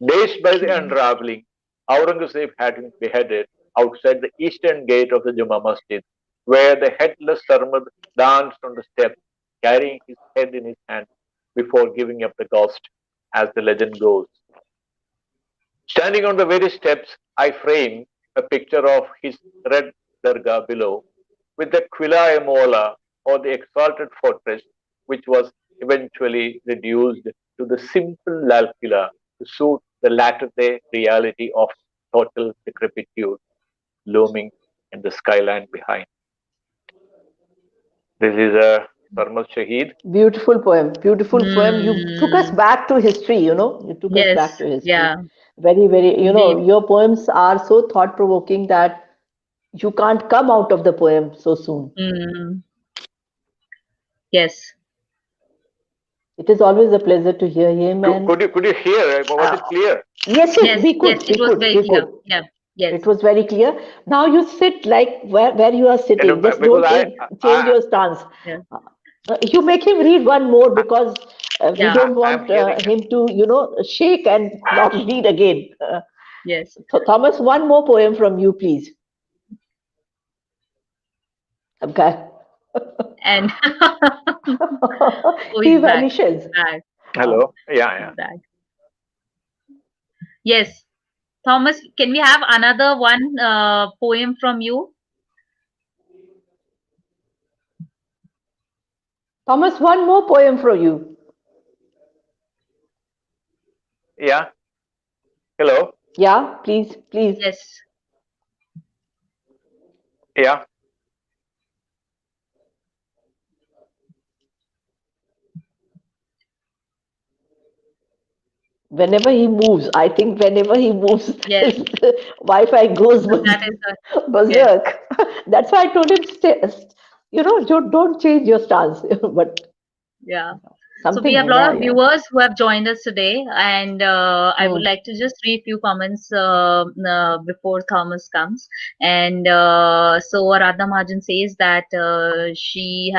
Dazed by the unraveling, Aurangzeb had him beheaded outside the eastern gate of the Juma Masjid, where the headless Sarmad danced on the steps, carrying his head in his hand before giving up the ghost, as the legend goes. Standing on the very steps, I frame a picture of his red dargah below, with the Quila Mola, or the exalted fortress, which was eventually reduced to the simple Lal Quila to suit the latter-day reality of total decrepitude looming in the skyline behind. This is Sarmal Shahid. Beautiful poem. Beautiful poem. You took us back to history, you know. You took us back Yes, to history. yeah. Very, very, you know, We, your poems are so thought-provoking that you can't come out of the poem so soon. mm, yes, It is always a pleasure to hear him. And Could you hear? Was uh, it clear? yes, yes, yes, we yes. could, It we was could, very we clear. could. Yeah, yes, It was very clear. Now you sit like where you are And sitting. Just because don't change your stance. yeah, You make him read one more because we yeah, don't I'm want hearing. him to, you know, shake and not read again. yes. So Thomas, one more poem from you, please. Okay. And oh, He he's back. vanishes. Back. Uh, Hello. Yeah. He's back. Yes, Thomas. Can we have another one poem from you? Thomas, one more poem from you. Yeah. Hello. Yeah, please, please. Yes. Yeah. Whenever he moves, I think whenever he moves, Yes. his Wi-Fi goes That is a yes. berserk. That's why I told him, stay, you know, don't change your stance. But Yeah. So we something, have a lot yeah, of yeah. viewers who have joined us today, and I would Hmm. like to just read few comments before Thomas comes. And so Aradhana Mahajan says that she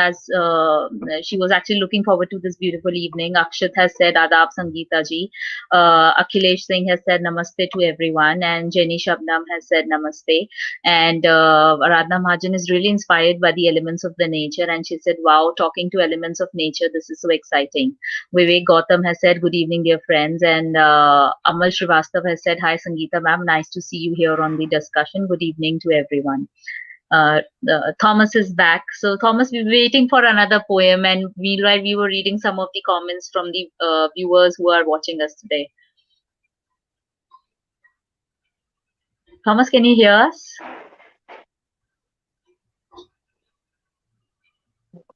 was actually looking forward to this beautiful evening. Akshat has said Adab Sangeeta ji. Akhilesh Singh has said Namaste to everyone, and Jenny Shabnam has said Namaste. And Aradhana Mahajan is really inspired by the elements of the nature, and she said, "Wow, talking to elements of nature, this is so exciting." Vivek Gautam has said, "Good evening, dear friends," and Amal Srivastav has said, "Hi, Sangeeta ma'am, nice to see you here on the discussion. Good evening to everyone." Thomas is back. So Thomas, we're waiting for another poem, and meanwhile we were reading some of the comments from the viewers who are watching us today. Thomas, can you hear us?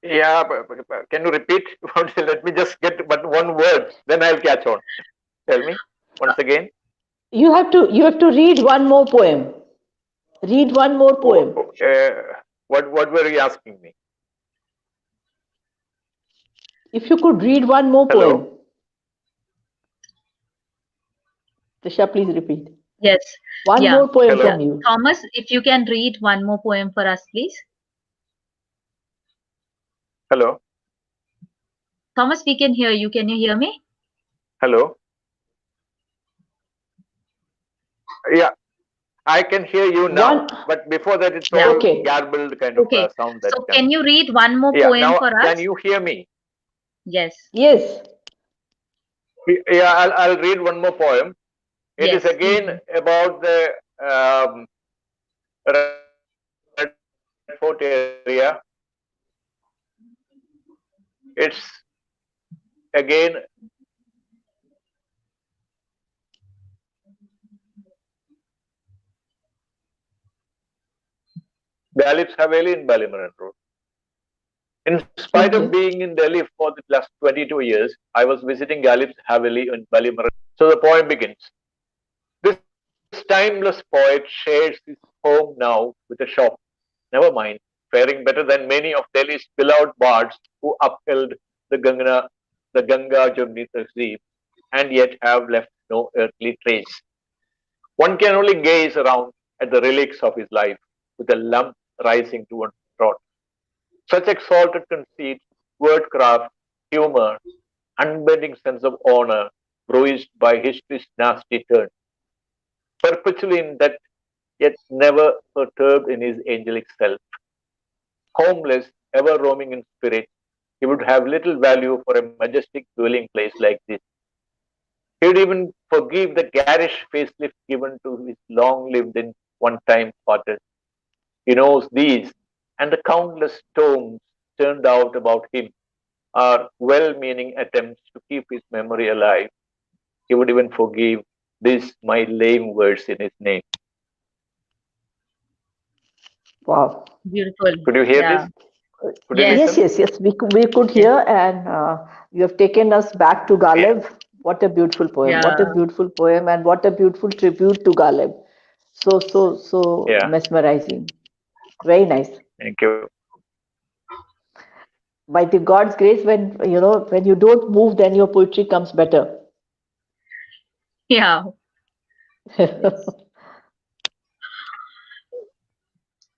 Yeah. Can you repeat? Let me just get but one word. Then I'll catch on. Tell me once again. You have to read one more poem. Read one more poem. What were you asking me? If you could read one more Hello. poem. Trisha, please repeat. Yes. One Yeah. more poem Yeah. from you. Thomas, if you can read one more poem for us, please. Hello. Thomas, we can hear you. Can you hear me? Hello. Yeah. I can hear you now, One. but before that, it's Yeah. all Okay. garbled kind of Okay. sound that So comes. can you read one more Yeah. poem Now, for can us? you hear me? Yes. Yes. Yeah. I'll read one more poem. It is Yes. again about the Red Fort area. It's again Galip's Haveli in Ballymaran Road. In spite of Okay. being in Delhi for the last 22 years, I was visiting Galip's Haveli in Ballymaran. So the poem begins. This timeless poet shares his home now with a shop. Never mind, faring better than many of Delhi's beloved bards who upheld the Ganga Jamni Tehzeeb and yet have left no earthly trace. One can only gaze around at the relics of his life with a lump rising to one's throat. Such exalted conceit, wordcraft, humor, unbending sense of honor, bruised by history's nasty turn, perpetually in debt, yet never perturbed in his angelic self. Homeless, ever roaming in spirit, he would have little value for a majestic dwelling place like this. He would even forgive the garish facelift given to his long lived in one time quarters. He knows these and the countless tomes turned out about him are well meaning attempts to keep his memory alive. He would even forgive this my lame words in his name. Wow. Beautiful. Could you hear Yeah. this? Could you Yes. Yes, listen? yes, yes. We could Yes. hear, and you have taken us back to Yeah. Ghalib. What a beautiful poem! Yeah. What a beautiful poem, and what a beautiful tribute to Ghalib. So Yeah. mesmerizing. Very nice. Thank you. By the God's grace, when you don't move, then your poetry comes better. Yeah.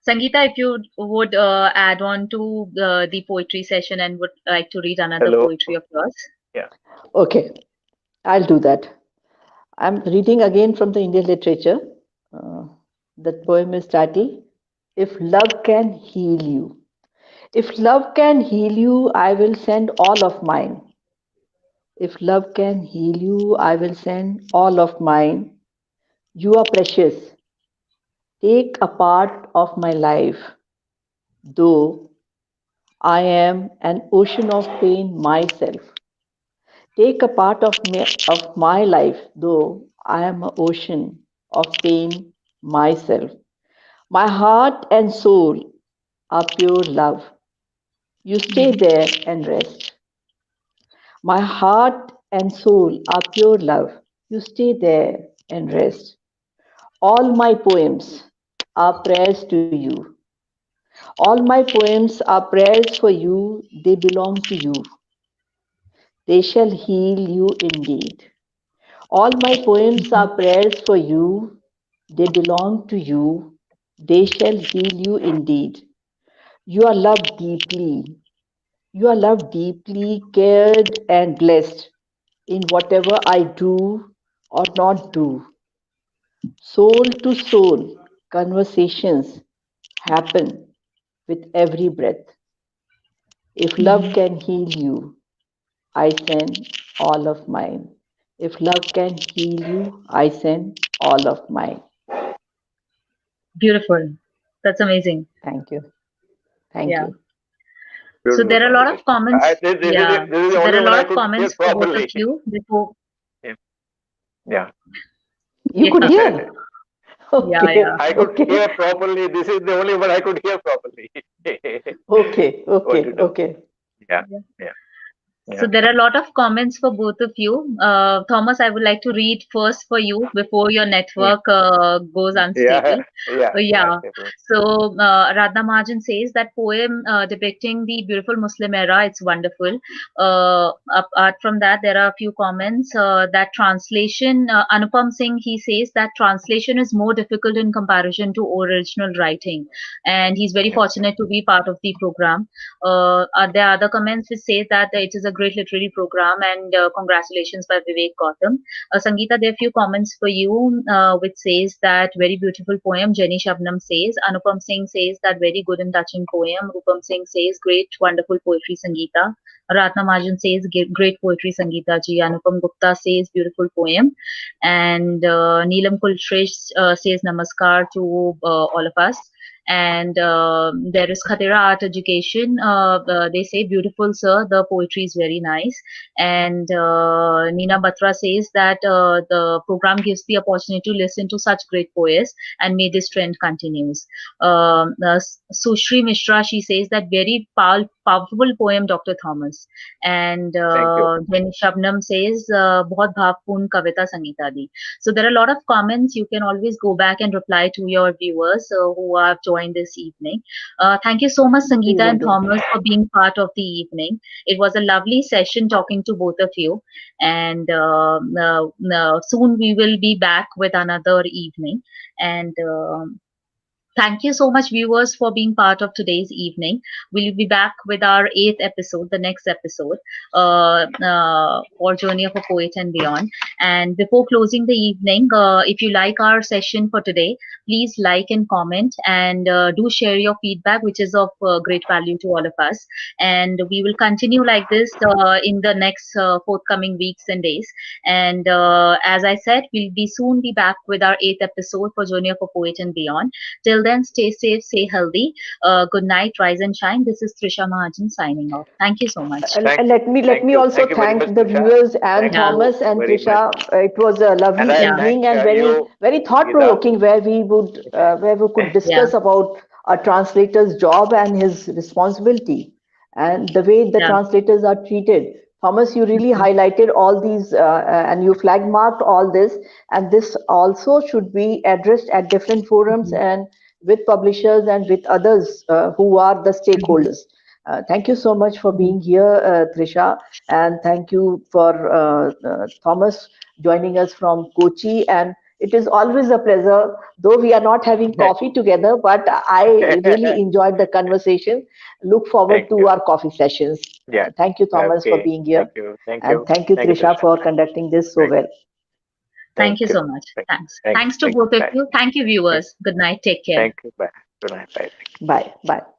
Sangeeta, if you would add on to the poetry session and would like to read another Hello. poetry of yours. Yeah. Okay, I'll do that. I'm reading again from the Indian literature. Uh, that poem is titled "If Love Can Heal You." If love can heal you, I will send all of mine. If love can heal you, I will send all of mine. You are precious. Take a part of my life, though I am an ocean of pain myself. Take a part of my life, though I am an ocean of pain myself. My heart and soul are pure love. You stay Mhm. there and rest. My heart and soul are pure love. You stay there and rest. All my poems are prayers to you. All my poems are prayers for you. They belong to you. They shall heal you indeed. All my poems Mhm. are prayers for you. They belong to you. They shall heal you indeed. You are loved deeply. You are loved deeply, cared, and blessed in whatever I do or not do. Soul to soul conversations happen with every breath. If love Mhm. can heal you, I send all of mine. If love can heal you, I send all of mine. Beautiful. That's amazing. Thank you. Thank Yeah. you. So Beautiful there are a lot conversation. of comments. Yeah. This is the So there only are a one lot I of could hear comments for both of properly. you before. Yeah. Yeah. You could Yeah. hear? Yeah. Yeah. Okay, I could hear okay, properly. This is the only one I could hear properly. okay, What to okay, do? okay. Yeah. Yeah. Yeah. So Yeah. there are a lot of comments for both of you. Thomas, I would like to read first for you before your Yeah. network goes Yeah. unstable. Yeah. Yeah. Yeah. Definitely. So Radha Mahajan says that poem depicting the beautiful Muslim era, it's wonderful. Apart from that, there are a few comments. That translation, Anupam Singh, he says that translation is more difficult in comparison to original writing. And he's very Yeah. fortunate to be part of the program. There are other comments which say that it is a great literary program and congratulations by Vivek Gautam. Sangeeta, there are a few comments for you which says that very beautiful poem. Jenny Shabnam says. Anupam Singh says that very good and touching poem. Rupam Singh says great, wonderful poetry, Sangeeta. Ratna Majan says great poetry, Sangeeta ji. Anupam Gupta says beautiful poem. And Neelam Kulshresh says namaskar to all of us. And there is Khatira Art Education. They say, beautiful, sir. The poetry is very nice. And Nina Batra says that the program gives the opportunity to listen to such great poets and may this trend continues. Sushri Mishra, she says that very powerful poem, Dr. Thomas. And Thank you. then Shabnam says, बहुत भावपूर्ण कविता संगीता दी. So there are a lot of comments. You can always go back and reply to your viewers who have joined this evening. Thank you so much, We Sangeeta will and do. Thomas, for being part of the evening. It was a lovely session talking to both of you. And soon we will be back with another evening. And thank you so much, viewers, for being part of today's evening. We'll be back with our eighth episode, the next episode, for Journey of a Poet and Beyond. And before closing the evening, if you like our session for today, please like and comment and do share your feedback, which is of great value to all of us. And we will continue like this in the next forthcoming weeks and days. And as I said, we'll be soon be back with our eighth episode for Journey of a Poet and Beyond. Till then, stay safe, stay healthy. Good night, rise and shine. This is Trisha Mahajan signing off. Thank you so much. And Thank. let Thank me you. also Thank you very much, thank the Trisha. viewers and Thank Yeah, Thomas you and very much. Trisha. It was a And lovely I yeah, evening thank and you, very thought Geeta. provoking, where we could discuss about a translator's job and his responsibility, and the way the Yeah. translators are treated. Thomas, you really Mhm. highlighted all these and you flag marked all this, and this also should be addressed at different forums Mhm. and with publishers and with others who are the Mhm. stakeholders. Thank you so much for Mhm. being here, Trisha, and thank you for Thomas joining us from Kochi. And it is always a pleasure, though we are not having coffee together, but I really enjoyed the conversation. Look forward Thank to you. our coffee sessions. Yeah. Thank you, Thomas, for Okay. being here. Thank you. Thank And you. thank you, Thank you, Trisha, Trisha. for conducting this so Thank well. Thank you you. so much. Thank Thanks. thank Thanks to thank both of bye. you. Thank you, Thank viewers. Good night. Take care. thank you. Bye. Good night. Bye. Bye. Bye.